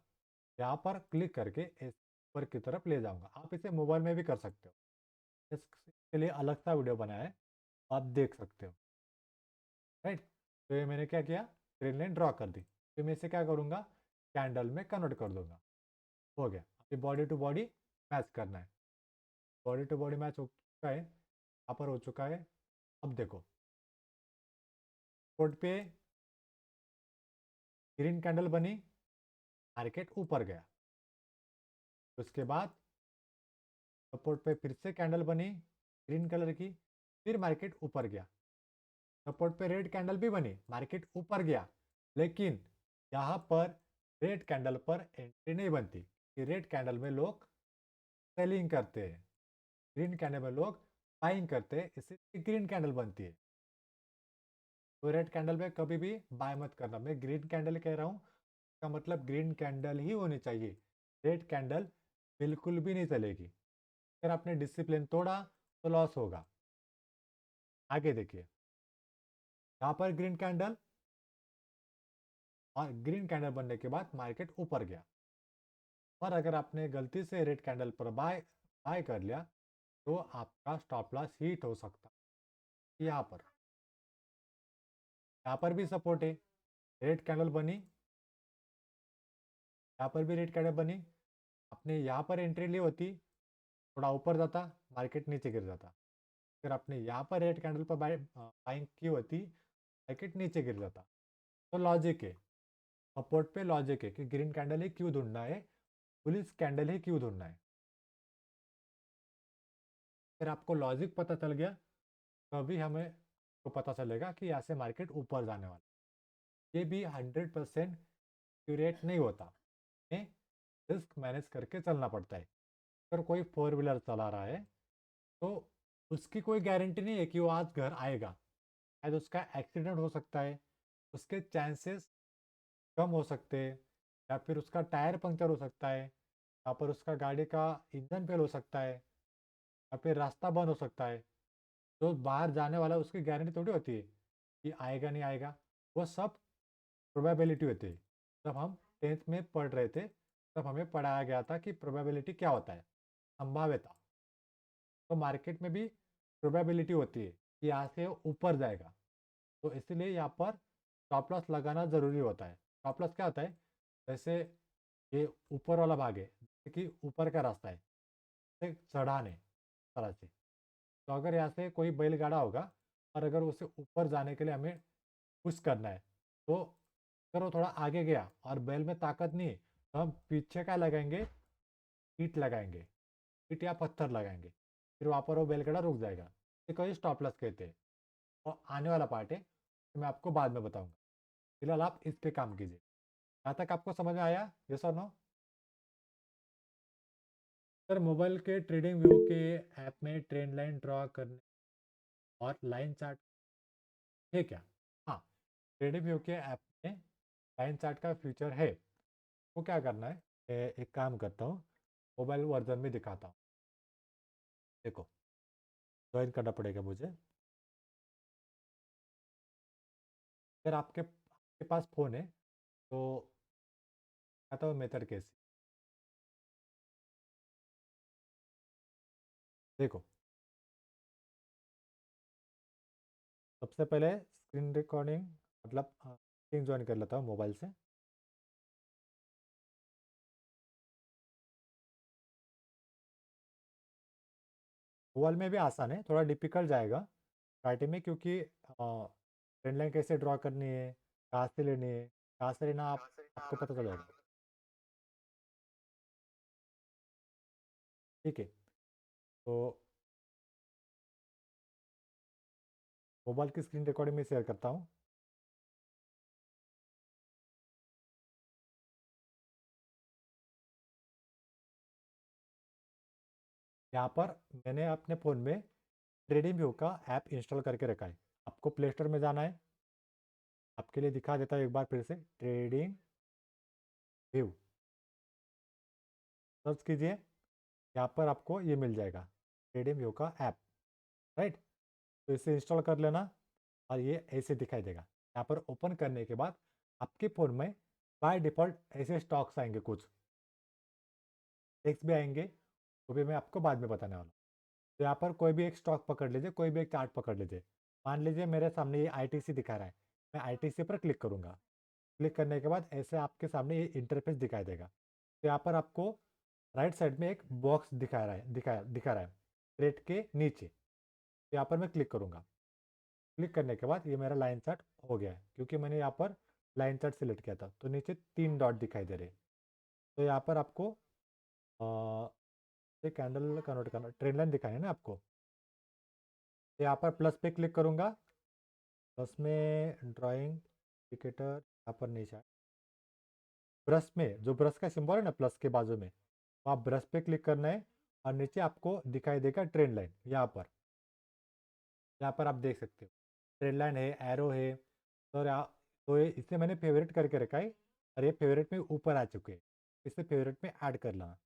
यहाँ पर क्लिक करके इस ऊपर की तरफ ले जाऊँगा। आप इसे मोबाइल में भी कर सकते हो, इसके लिए अलग सा वीडियो बनाया है, आप देख सकते हो। राइट, तो ये मैंने क्या किया, ट्रेंड लाइन ड्रॉ कर दी। फिर मैं इसे क्या करूँगा, कैंडल में कन्वर्ट कर दूंगा। हो गया। अभी बॉडी टू बॉडी मैच करना है। बॉडी टू बॉडी मैच हो चुका है, यहाँ पर हो चुका है। अब देखो कोड पे ग्रीन कैंडल बनी, मार्केट ऊपर गया। उसके बाद सपोर्ट पे फिर से कैंडल बनी ग्रीन कलर की, फिर मार्केट ऊपर गया। सपोर्ट पे रेड कैंडल भी बनी, मार्केट ऊपर गया, लेकिन यहाँ पर रेड कैंडल पर एंट्री नहीं बनती कि रेड कैंडल में लोग सेलिंग करते हैं, ग्रीन कैंडल में लोग बाइंग करते हैं, इससे ग्रीन कैंडल बनती है। तो रेड कैंडल में कभी भी बाय मत करना। मैं ग्रीन कैंडल कह रहा हूँ, इसका मतलब ग्रीन कैंडल ही होनी चाहिए, रेड कैंडल बिल्कुल भी नहीं चलेगी। अगर आपने डिसिप्लिन तोड़ा तो लॉस होगा। आगे देखिए, यहाँ पर ग्रीन कैंडल, और ग्रीन कैंडल बनने के बाद मार्केट ऊपर गया, और अगर आपने गलती से रेड कैंडल पर बाय बाय कर लिया तो आपका स्टॉप लॉस हिट हो सकता है। यहाँ पर भी सपोर्ट है, रेड कैंडल बनी, यहाँ पर भी रेड कैंडल बनी, आपने यहाँ पर एंट्री ली होती, थोड़ा ऊपर जाता, मार्केट नीचे गिर जाता। अगर आपने यहाँ पर रेड कैंडल पर बाइंग की होती, मार्केट नीचे गिर जाता। तो लॉजिक है, सपोर्ट पे लॉजिक है कि ग्रीन कैंडल ही क्यों ढूंढना है, पुलिस कैंडल ही क्यों ढूंढना है। फिर आपको लॉजिक पता चल गया, तभी हमें को पता चलेगा कि यहाँ से मार्केट ऊपर जाने वाला। ये भी 100% एक्यूरेट नहीं होता, हमें रिस्क मैनेज करके चलना पड़ता है। अगर कोई 4 व्हीलर चला रहा है तो उसकी कोई गारंटी नहीं है कि वो आज घर आएगा, शायद उसका एक्सीडेंट हो सकता है, उसके चांसेस कम हो सकते हैं, या फिर उसका टायर पंक्चर हो सकता है, या पर उसका गाड़ी का इंजन फेल हो सकता है, या फिर रास्ता बंद हो सकता है। जो बाहर जाने वाला है उसकी गारंटी थोड़ी होती है कि आएगा नहीं आएगा, वो सब प्रोबेबिलिटी होती है। जब हम 10th में पढ़ रहे थे तब हमें पढ़ाया गया था कि प्रोबेबिलिटी क्या होता है, संभाव्यता। तो मार्केट में भी प्रोबेबिलिटी होती है कि यहाँ से वो ऊपर जाएगा, तो इसीलिए यहाँ पर स्टॉप लॉस लगाना ज़रूरी होता है। स्टॉप लॉस क्या होता है, जैसे ये ऊपर वाला भाग है, जैसे कि ऊपर का रास्ता है, जैसे चढ़ान है इस तरह से। तो अगर यहाँ से कोई बैलगाड़ा होगा और अगर उसे ऊपर जाने के लिए हमें पुश करना है, तो अगर वो थोड़ा आगे गया और बैल में ताकत नहीं है, तो हम पीछे क्या लगाएंगे, ईंट लगाएंगे, ईंट या पत्थर लगाएंगे, फिर वहाँ पर वो बैलगाड़ा रुक जाएगा। ये कोई स्टॉप लॉस कहते हैं। और आने वाला पार्ट है तो मैं आपको बाद में बताऊंगा, फिलहाल आप इस पे काम कीजिए। यहाँ तक आपको समझ में आया, यस और नो? सर, मोबाइल के ट्रेडिंग व्यू के ऐप में ट्रेंड लाइन ड्रॉ करने और लाइन चार्ट है क्या? हाँ, ट्रेडिंग व्यू के ऐप में लाइन चार्ट का फीचर है। वो क्या करना है, एक काम करता हूँ, मोबाइल वर्जन में दिखाता हूँ। देखो, ज्वाइन करना पड़ेगा मुझे। अगर आपके पास फ़ोन है तो कहता हूँ मेथड कैसे। देखो, सबसे पहले स्क्रीन रिकॉर्डिंग, मतलब स्क्रीन ज्वाइन कर लेता हूँ मोबाइल से। मोबाइल में भी आसान है, थोड़ा डिफिकल्ट जाएगा स्टार्टिंग में, क्योंकि ट्रेंड लाइन कैसे ड्रॉ करनी है, कहाँ से लेनी है, कहाँ से लेना आपको पता चल जाएगा। ठीक है, तो मोबाइल की स्क्रीन रिकॉर्डिंग में शेयर करता हूँ। यहाँ पर मैंने अपने फ़ोन में ट्रेडिंग व्यू का ऐप इंस्टॉल करके रखा है। आपको प्ले स्टोर में जाना है, आपके लिए दिखा देता हूँ एक बार फिर से, ट्रेडिंग व्यू सर्च कीजिए, यहाँ पर आपको ये मिल जाएगा, ट्रेडिंग व्यू का ऐप, राइट। तो इसे इंस्टॉल कर लेना और ये ऐसे दिखाई देगा। यहाँ पर ओपन करने के बाद आपके फ़ोन में बाय डिफ़ॉल्ट ऐसे स्टॉक्स आएंगे, कुछ टेक्स्ट भी आएंगे, वो भी मैं आपको बाद में बताने वाला हूँ। तो यहाँ पर कोई भी एक स्टॉक पकड़ लीजिए, कोई भी एक चार्ट पकड़ लीजिए। मान लीजिए मेरे सामने ये आईटीसी दिखा रहा है, मैं आईटीसी पर क्लिक करूँगा। क्लिक करने के बाद ऐसे आपके सामने ये इंटरफेस दिखाई देगा। तो यहाँ पर आपको राइट साइड में एक बॉक्स दिखा रहा है रेट के नीचे। तो यहाँ पर मैं क्लिक करूँगा। क्लिक करने के बाद ये मेरा लाइन चार्ट हो गया है, क्योंकि मैंने यहाँ पर लाइन चार्ट सेलेक्ट किया था। तो नीचे 3 डॉट दिखाई दे रहे हैं। तो यहाँ पर आपको ये कैंडल कन्वर्ट करना, ट्रेंड लाइन दिखानी है ना आपको। तो यहाँ पर प्लस पे क्लिक करूँगा, प्लस में ड्राइंग इंडिकेटर यहाँ पर नीचे ब्रश में जो ब्रश का सिंबल है ना प्लस के बाजू में, वहाँ ब्रश पे क्लिक करना है और नीचे आपको दिखाई देगा ट्रेंड लाइन। यहाँ पर आप देख सकते हो ट्रेंड लाइन है, एरो है। तो इसे मैंने फेवरेट करके रखा है और ये फेवरेट में ऊपर आ चुके हैं, इसे फेवरेट में ऐड कर लेना।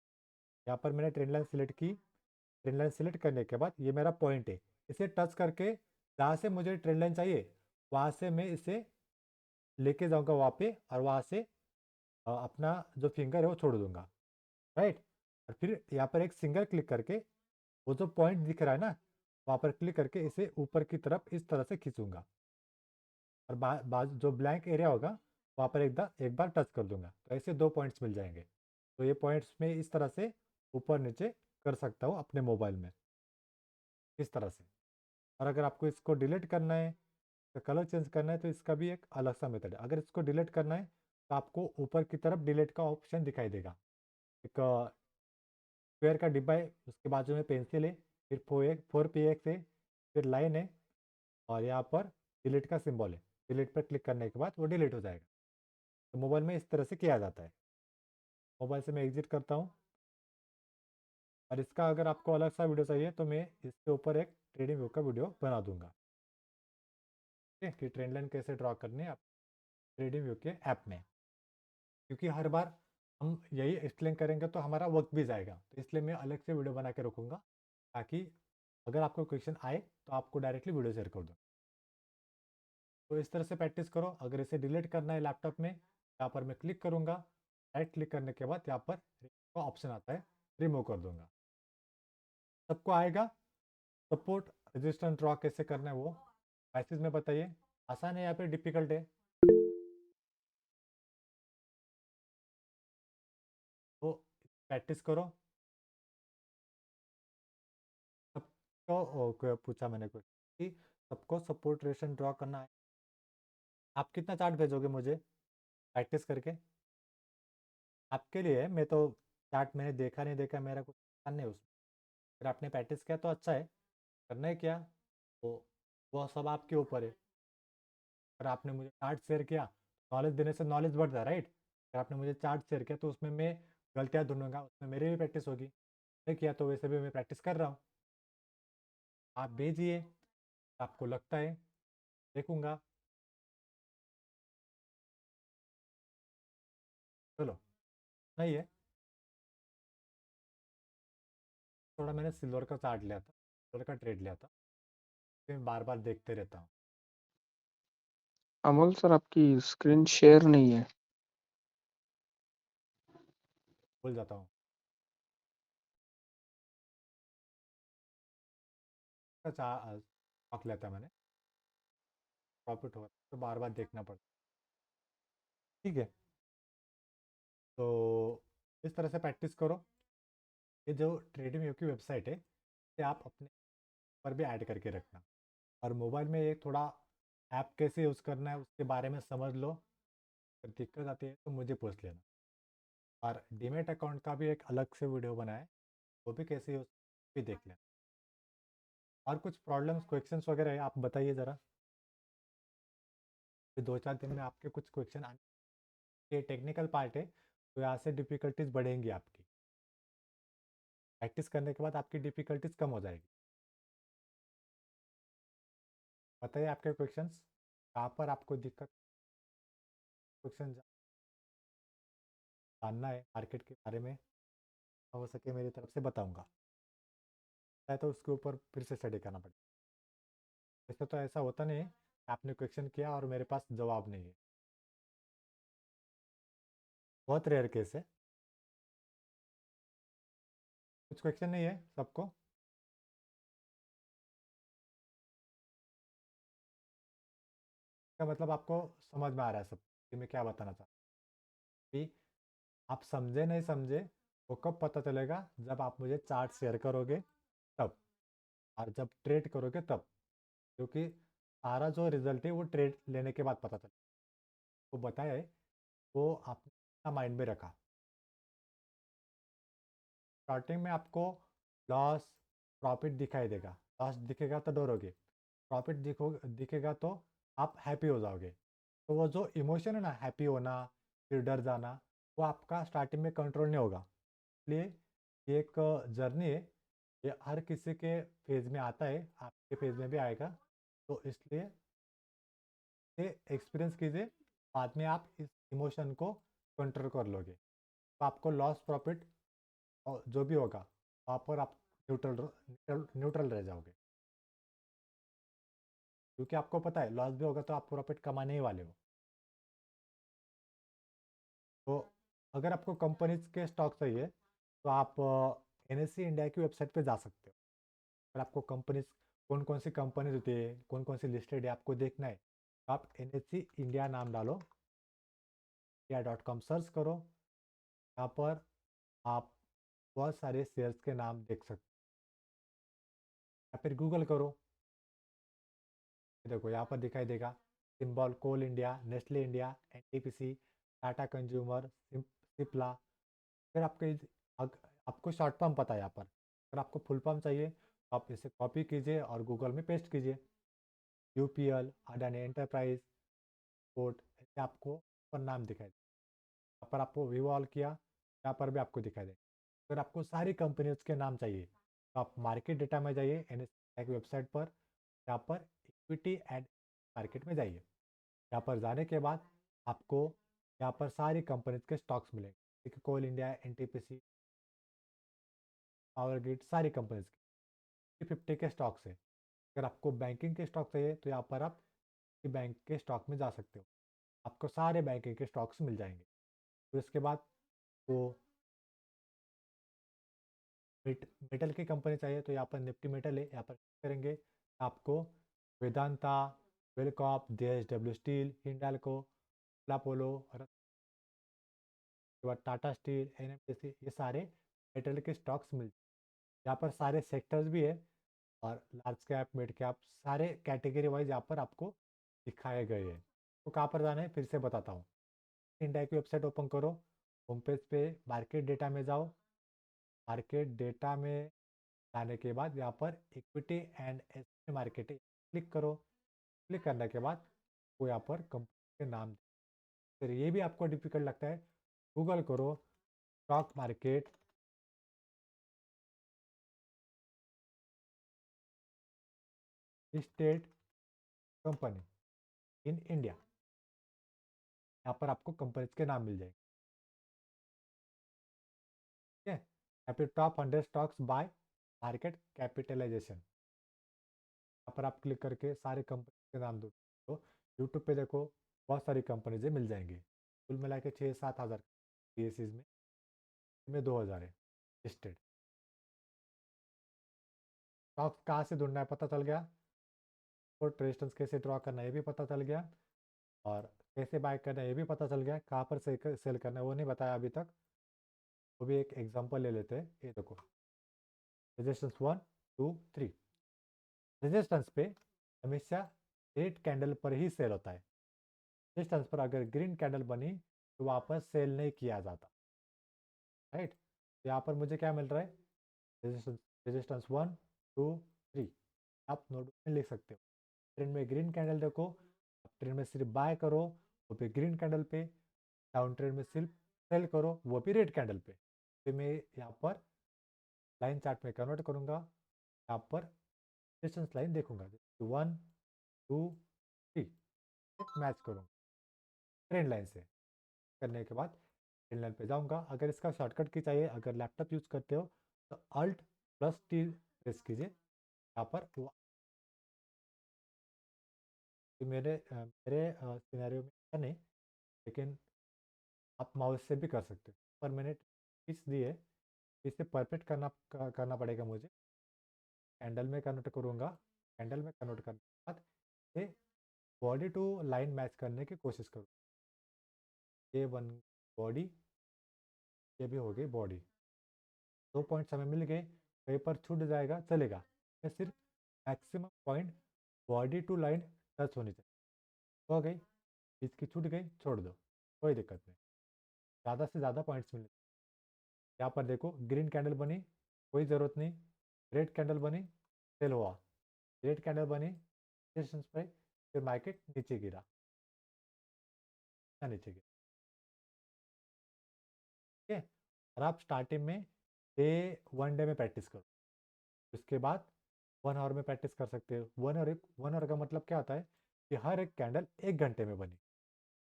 यहाँ पर मैंने ट्रेंड लाइन सिलेक्ट की। ट्रेंड लाइन सिलेक्ट करने के बाद ये मेरा पॉइंट है, इसे टच करके जहाँ से मुझे ट्रेंड लाइन चाहिए वहाँ से मैं इसे लेके जाऊँगा वहाँ पे, और वहाँ से अपना जो फिंगर है वो छोड़ दूंगा, राइट। और फिर यहाँ पर एक सिंगल क्लिक करके वो जो पॉइंट दिख रहा है ना वहाँ पर क्लिक करके इसे ऊपर की तरफ इस तरह से खींचूंगा, और जो ब्लैंक एरिया होगा वहाँ पर एक बार टच कर दूंगा, तो ऐसे 2 पॉइंट्स मिल जाएंगे। तो ये पॉइंट्स में इस तरह से ऊपर नीचे कर सकता हूँ अपने मोबाइल में, इस तरह से। और अगर आपको इसको डिलीट करना है, तो कलर चेंज करना है, तो इसका भी एक अलग सा मेथड है। अगर इसको डिलीट करना है तो आपको ऊपर की तरफ डिलीट का ऑप्शन दिखाई देगा। एक स्क्वायर का डिब्बा है, उसके बाजू में पेंसिल है, फिर 4px है, फिर लाइन है, और यहाँ पर डिलीट का सिंबल है। डिलीट पर क्लिक करने के बाद वो डिलीट हो जाएगा। तो मोबाइल में इस तरह से किया जाता है। मोबाइल से मैं एग्जिट करता हूँ, और इसका अगर आपको अलग सा वीडियो चाहिए तो मैं इसके ऊपर एक ट्रेडिंग व्यू का वीडियो बना दूंगा, ठीक है, कि ट्रेंड लाइन कैसे ड्रॉ करनी है आप ट्रेडिंग व्यू के ऐप में। क्योंकि हर बार हम यही एक्सप्लेन करेंगे तो हमारा वक्त भी जाएगा, तो इसलिए मैं अलग से वीडियो बना के रखूँगा, ताकि अगर आपको क्वेश्चन आए तो आपको डायरेक्टली वीडियो शेयर कर दूँ। तो इस तरह से प्रैक्टिस करो। अगर इसे डिलीट करना है लैपटॉप में, यहाँ पर मैं क्लिक करूँगा, राइट क्लिक करने के बाद यहाँ पर ऑप्शन आता है, रिमूव कर दूंगा। सबको आएगा। सपोर्ट रेजिस्टेंस ड्रॉ कैसे करना है वो मैसेज में बताइए, आसान है या फिर डिफिकल्ट है। तो प्रैक्टिस करो। सबको पूछा मैंने कुछ कि सबको सपोर्ट रेशन ड्रॉ करना है। आप कितना चार्ट भेजोगे मुझे प्रैक्टिस करके? आपके लिए है, मैं तो चार्ट मैंने देखा नहीं देखा, मेरा कुछ ध्यान नहीं उसमें। अगर आपने प्रैक्टिस किया तो अच्छा है, करना है क्या तो वो सब आपके ऊपर है। अगर आपने मुझे चार्ट शेयर किया, नॉलेज देने से नॉलेज बढ़ता है, राइट। अगर आपने मुझे चार्ट शेयर किया तो उसमें मैं गलतियाँ ढूंढूंगा, उसमें मेरी भी प्रैक्टिस होगी। नहीं किया तो वैसे भी मैं प्रैक्टिस कर रहा हूँ। आप भेजिए, आपको लगता है, देखूंगा। चलो, नहीं है, थोड़ा मैंने सिल्वर का चार्ट लिया था, सिल्वर का ट्रेड लिया था, मैं बार बार देखते रहता हूँ। अमोल सर आपकी स्क्रीन शेयर नहीं है। भूल जाता हूँ। स्टॉक लेता मैंने, प्रॉफिट हो तो बार बार देखना पड़ता, ठीक है। तो इस तरह से प्रैक्टिस करो। ये जो ट्रेडिंग व्यू की वेबसाइट है इसे आप अपने पर भी ऐड करके रखना, और मोबाइल में ये थोड़ा ऐप कैसे यूज़ करना है उसके बारे में समझ लो। अगर दिक्कत आती है तो मुझे पूछ लेना। और डीमेट अकाउंट का भी एक अलग से वीडियो बनाए, वो भी कैसे यूज़ भी देख लेना। और कुछ प्रॉब्लम्स क्वेश्चंस वगैरह है आप बताइए ज़रा, फिर 2-4 दिन में आपके कुछ क्वेश्चन आने। ये टेक्निकल पार्ट है तो यहाँ से डिफ़िकल्टीज बढ़ेंगी आपकी, प्रैक्टिस करने के बाद आपकी डिफ़िकल्टीज कम हो जाएगी। बताइए आपके क्वेश्चंस, कहाँ पर आपको दिक्कत, क्वेश्चन जानना है मार्केट के बारे में, हो सके मेरी तरफ से बताऊंगा, चाहे तो उसके ऊपर फिर से स्टडी करना पड़ेगा। वैसे तो ऐसा होता नहीं है आपने क्वेश्चन किया और मेरे पास जवाब नहीं है, बहुत रेयर केस है। कुछ क्वेश्चन नहीं है सबको? इसका मतलब आपको समझ में आ रहा है सब कि मैं क्या बताना चाहता हूँ कि आप समझे नहीं समझे वो कब पता चलेगा, जब आप मुझे चार्ट शेयर करोगे तब, और जब ट्रेड करोगे तब। क्योंकि सारा जो रिजल्ट है वो ट्रेड लेने के बाद पता चलेगा। वो बताए, वो आपने माइंड में रखा। स्टार्टिंग में आपको लॉस प्रॉफिट दिखाई देगा, लॉस दिखेगा तो डरोगे, प्रॉफिट दिखेगा तो आप हैप्पी हो जाओगे। तो वो जो इमोशन है ना, हैप्पी होना फिर डर जाना, वो आपका स्टार्टिंग में कंट्रोल नहीं होगा। इसलिए ये एक जर्नी है, ये हर किसी के फेज़ में आता है, आपके फेज़ में भी आएगा। तो इसलिए ये एक्सपीरियंस कीजिए, बाद में आप इस इमोशन को कंट्रोल कर लोगे। तो आपको लॉस प्रॉफिट और जो भी होगा, वहाँ पर आप न्यूट्रल रह जाओगे। क्योंकि आपको पता है लॉस भी होगा तो आप प्रॉफिट कमाने ही वाले हो। तो अगर आपको कंपनीज के स्टॉक चाहिए तो आप NSE इंडिया की वेबसाइट पे जा सकते हो। अगर आपको कंपनीज कौन कौन सी कंपनीज होती है, कौन कौन सी लिस्टेड है, आपको देखना है तो आप NSE इंडिया नाम डालो, india.com सर्च करो। यहाँ पर आप बहुत सारे शेयर्स के नाम देख सकते हो, या फिर गूगल करो। देखो यहाँ पर दिखाई देगा symbol Coal India, Nestle India, NTPC, Tata consumer, Cipla. फिर आपको शॉर्ट फॉर्म पता है यहाँ पर। अगर आपको फुल फॉर्म चाहिए तो आप इसे कॉपी कीजिए और गूगल में पेस्ट कीजिए। UPL, अडानी एंटरप्राइज, पोर्ट, ऐसे आपको पर नाम दिखाई दे। यहाँ पर आपको व्यू ऑल किया, यहाँ पर भी आपको दिखाई दे। अगर आपको सारी कंपनीज के नाम चाहिए तो आप मार्केट डेटा में जाइए, NSE की वेबसाइट पर। यहाँ पर इक्विटी एंड मार्केट में जाइए। यहाँ पर जाने के बाद आपको यहाँ पर सारी कंपनीज के स्टॉक्स मिलेंगे, जैसे कि कोल इंडिया, NTPC, पावर ग्रिड, सारी कंपनीज के 50 के स्टॉक्स है। अगर आपको बैंकिंग के स्टॉक चाहिए तो यहाँ पर आप बैंक के स्टॉक में जा सकते हो, आपको सारे बैंकिंग के स्टॉक्स मिल जाएंगे। तो इसके बाद वो मेटल की कंपनी चाहिए तो यहाँ पर निफ्टी मेटल है, यहाँ पर करेंगे आपको Vedanta, Welcorp, JSW steel, Hindalco, Apollo, उसके बाद टाटा स्टील, NMDC, ये सारे मेटल के स्टॉक्स मिल। यहाँ पर सारे सेक्टर्स भी है और लार्ज कैप, मिड कैप, सारे कैटेगरी वाइज यहाँ पर आपको दिखाए गए हैं। तो कहाँ पर जाना है फिर से बताता हूँ। इंडिया की वेबसाइट ओपन करो, होम पेज पे मार्केट डेटा में जाओ। मार्केट डेटा में जाने के बाद यहाँ पर equity and S market click करो। क्लिक करने के बाद वो यहाँ पर कंपनी के नाम। फिर ये भी आपको डिफिकल्ट लगता है, गूगल करो stock market listed company in India. यहाँ पर आपको कंपनीज के नाम मिल जाएंगे। ठीक है, या फिर top 100 stocks by market capitalisation. यहाँ पर आप क्लिक करके सारे कंपनी के नाम दो। तो यूट्यूब पे देखो बहुत सारी कंपनीज मिल जाएंगी। कुल मिला के 6-7 हज़ार PSEs में 2,000 है लिस्टेड। स्टॉक्स कहाँ से ढूंढना है पता चल गया, और रेजिस्टेंस कैसे ड्रॉ करना है ये भी पता चल गया, और कैसे बाय करना है ये भी पता चल गया। कहाँ पर सेल करना है वो नहीं बताया अभी तक, वो भी एक एग्जांपल ले लेते हैं। ये देखो रेजिस्टेंस 1, 2, 3। रेजिस्टेंस पे हमेशा रेड कैंडल पर ही सेल होता है। रेजिस्टेंस पर अगर ग्रीन कैंडल बनी तो वापस सेल नहीं किया जाता। राइट, यहाँ पर मुझे क्या मिल रहा है, रेजिस्टेंस रेजिस्टेंस 1, 2, 3। आप नोट में लिख सकते हो। ट्रेंड में ग्रीन कैंडल देखो, आप ट्रेंड में सिर्फ बाय करो वो भी ग्रीन कैंडल पे, डाउन ट्रेंड में सिर्फ सेल करो वो भी रेड कैंडल पे। तो मैं यहाँ पर लाइन चार्ट में कन्वर्ट करूँगा, यहाँ पर रेजिस्टेंस लाइन देखूंगा 1, 2, 3, मैच करूँगा ट्रेंड लाइन से। करने के बाद ट्रेंड लाइन पे जाऊँगा। अगर इसका शॉर्टकट की चाहिए, अगर लैपटॉप यूज़ करते हो तो Alt+T प्रेस कीजिए। यहाँ पर मेरे सिनेरियो में है नहीं, लेकिन आप माउस से भी कर सकते हो। पर मैंने टिप्स दी है, इसे परफेक्ट करना पड़ेगा मुझे। कैंडल में कन्वर्ट करूँगा, कैंडल में कन्वर्ट करने के बाद ये बॉडी टू लाइन मैच करने की कोशिश करूँ। ये बन बॉडी, ये भी हो गई बॉडी। 2 पॉइंट्स हमें मिल गए, कहीं पर छूट जाएगा चलेगा, मैं सिर्फ maximum point body to line touch होनी चाहिए। हो गई, इसकी छूट गई छोड़ दो, कोई दिक्कत नहीं। ज़्यादा से ज़्यादा पॉइंट्स मिले। यहाँ पर देखो ग्रीन कैंडल बनी, कोई ज़रूरत नहीं। रेड कैंडल बनी, सेल हुआ। रेड कैंडल बनी रेजिस्टेंस पे, फिर मार्केट नीचे गिरा, नीचे गिरा। ठीक है। और आप स्टार्टिंग में वन डे में प्रैक्टिस करो, उसके बाद 1 आवर में प्रैक्टिस कर सकते हो। 1 आवर का मतलब क्या होता है कि हर एक कैंडल 1 घंटे में बनी।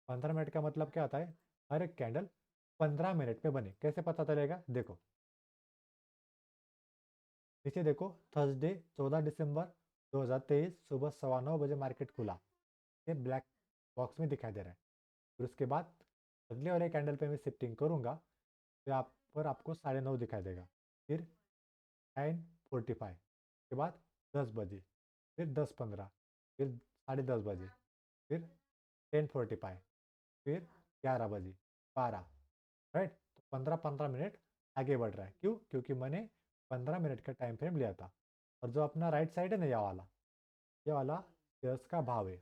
15 मिनट का मतलब क्या होता है, हर एक कैंडल 15 मिनट में बनी। कैसे पता चलेगा, देखो नीचे देखो, थर्सडे 14 दिसंबर 2023 सुबह 9:15 बजे मार्केट खुला, ये ब्लैक बॉक्स में दिखाई दे रहा है। फिर उसके बाद अगले वाले कैंडल पे मैं शिफ्टिंग करूँगा, तो यहाँ पर आपको 9:30 दिखाई देगा। फिर 9:45 के बाद 10 बजे, फिर 10:15, फिर 10:30 बजे, फिर 10:45, फिर 11 बजे, 12, राइट। तो 15-15 मिनट आगे बढ़ रहा है। क्यों? क्योंकि मैंने 15 मिनट का टाइम फ्रेम लिया था। और जो अपना राइट साइड है ना, ये वाला शेयर्स का भाव है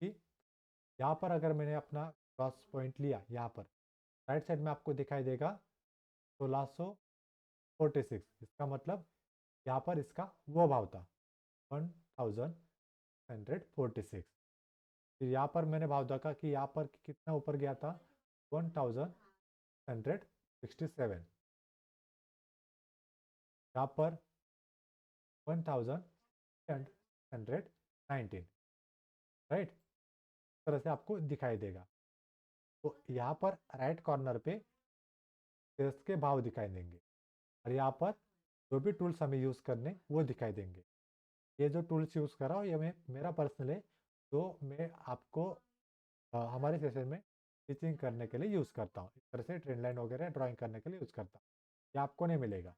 कि यहाँ पर अगर मैंने अपना क्रॉस पॉइंट लिया, यहाँ पर राइट साइड में आपको दिखाई देगा 1646। इसका मतलब यहाँ पर इसका वो भाव था 1146। फिर यहाँ पर मैंने भाव देखा कि यहाँ पर कितना ऊपर गया था, 1167। यहाँ पर 1319, राइट। इस तरह से आपको दिखाई देगा। तो यहाँ पर राइट कॉर्नर पे शेयर्स के भाव दिखाई देंगे, और यहाँ पर जो भी टूल्स हमें यूज़ करने वो दिखाई देंगे। ये जो टूल्स यूज़ कर रहा हूँ ये मेरा पर्सनल है, तो मैं आपको हमारे सेशन में टीचिंग करने के लिए यूज़ करता हूँ। इस तरह से ट्रेंड लाइन वगैरह ड्राइंग करने के लिए यूज़ करता हूँ। ये आपको नहीं मिलेगा,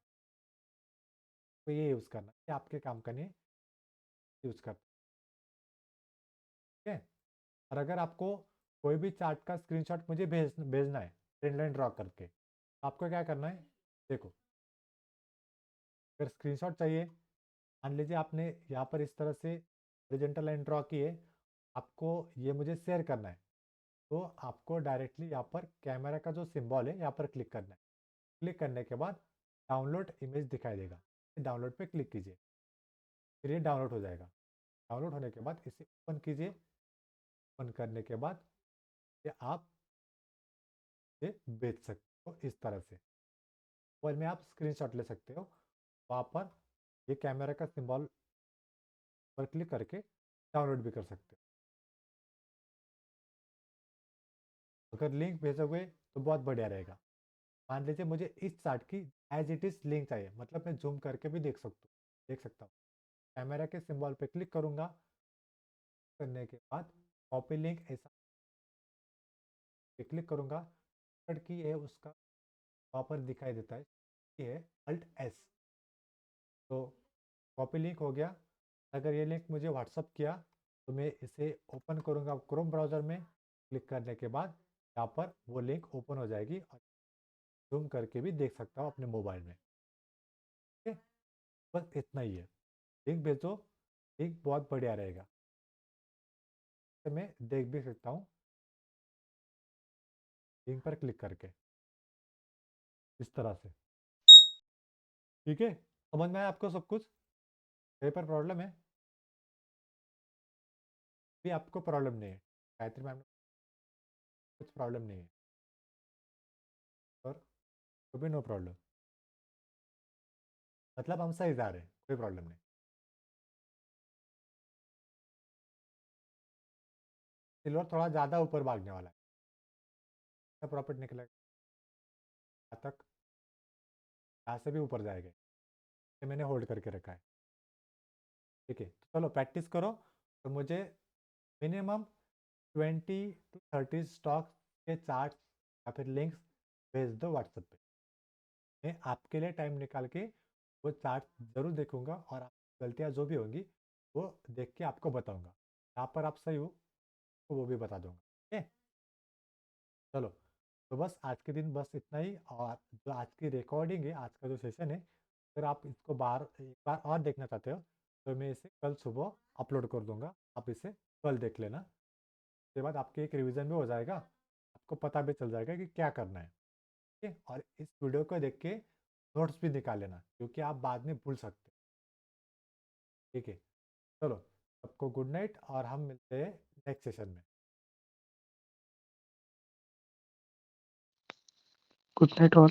तो ये यूज़ करना, ये आपके काम का नहीं, यूज़ करता, ठीक है। और अगर आपको कोई भी चार्ट का स्क्रीनशॉट मुझे भेजना है ट्रेंड लाइन ड्रॉ करके, तो आपको क्या करना है, देखो अगर स्क्रीनशॉट चाहिए, मान लीजिए आपने यहाँ पर इस तरह से हॉरिजॉन्टल लाइन ड्रॉ की है, आपको ये मुझे शेयर करना है, तो आपको डायरेक्टली यहाँ पर कैमरा का जो सिंबल है यहाँ पर क्लिक करना है। क्लिक करने के बाद डाउनलोड इमेज दिखाई देगा, डाउनलोड पे क्लिक कीजिए, फिर ये डाउनलोड हो जाएगा। डाउनलोड होने के बाद इसे ओपन कीजिए। ओपन करने के बाद ये आप इसे बेच सकते हो इस तरह से। मोबाइल में आप स्क्रीनशॉट ले सकते हो, वहाँ पर ये कैमरा का सिंबल पर क्लिक करके डाउनलोड भी कर सकते हो। अगर लिंक भेजोगे तो बहुत बढ़िया रहेगा। मान लीजिए मुझे इस चार्ट की एज इट इज़ लिंक चाहिए, मतलब मैं जूम करके भी देख सकता हूँ। कैमरा के सिंबल पे क्लिक करूँगा, करने के बाद कॉपी लिंक ऐसा पे क्लिक करूँगा, कट की है उसका वहाँ पर दिखाई देता है, ये है अल्ट एस। तो कॉपी लिंक हो गया। अगर ये लिंक मुझे व्हाट्सअप किया, तो मैं इसे ओपन करूँगा क्रोम ब्राउज़र में। क्लिक करने के बाद यहाँ पर वो लिंक ओपन हो जाएगी, और जूम करके भी देख सकता हूँ अपने मोबाइल में, ठीक है। बस इतना ही है। लिंक भेजो, लिंक बहुत बढ़िया रहेगा, तो मैं देख भी सकता हूँ लिंक पर क्लिक करके, इस तरह से, ठीक है। समझ में आया आपको सब कुछ? कहीं पर प्रॉब्लम है? भी आपको प्रॉब्लम नहीं है, गायत्री मैम, कुछ प्रॉब्लम नहीं है, और तो भी नो प्रॉब्लम, मतलब हम सही जा रहे हैं, कोई प्रॉब्लम नहीं। सिल्वर थोड़ा ज़्यादा ऊपर भागने वाला है, प्रॉफिट निकलेगा, यहाँ तक, यहाँ से भी ऊपर जाएगा, ये मैंने होल्ड करके रखा है, ठीक है। तो चलो प्रैक्टिस करो। तो मुझे मिनिमम 20 to 30 स्टॉक के चार्ट या फिर लिंक्स भेज दो व्हाट्सएप पे। मैं आपके लिए टाइम निकाल के वो चार्ट ज़रूर देखूंगा, और आप गलतियाँ जो भी होंगी वो देख के आपको बताऊंगा। यहाँ पर आप सही हो तो वो भी बता दूंगा, ठीक है। चलो, तो बस आज के दिन बस इतना ही। और जो आज की रिकॉर्डिंग है, आज का जो सेशन है, अगर आप इसको बार एक बार और देखना चाहते हो, तो मैं इसे कल सुबह अपलोड कर दूंगा, आप इसे कल देख लेना। उसके बाद आपके एक रिवीजन भी हो जाएगा, आपको पता भी चल जाएगा कि क्या करना है, ठीक है। और इस वीडियो को देख के नोट्स भी निकाल लेना, क्योंकि आप बाद में भूल सकते हैं, ठीक है। चलो, सबको गुड नाइट, और हम मिलते हैं नेक्स्ट सेशन में। Good night all.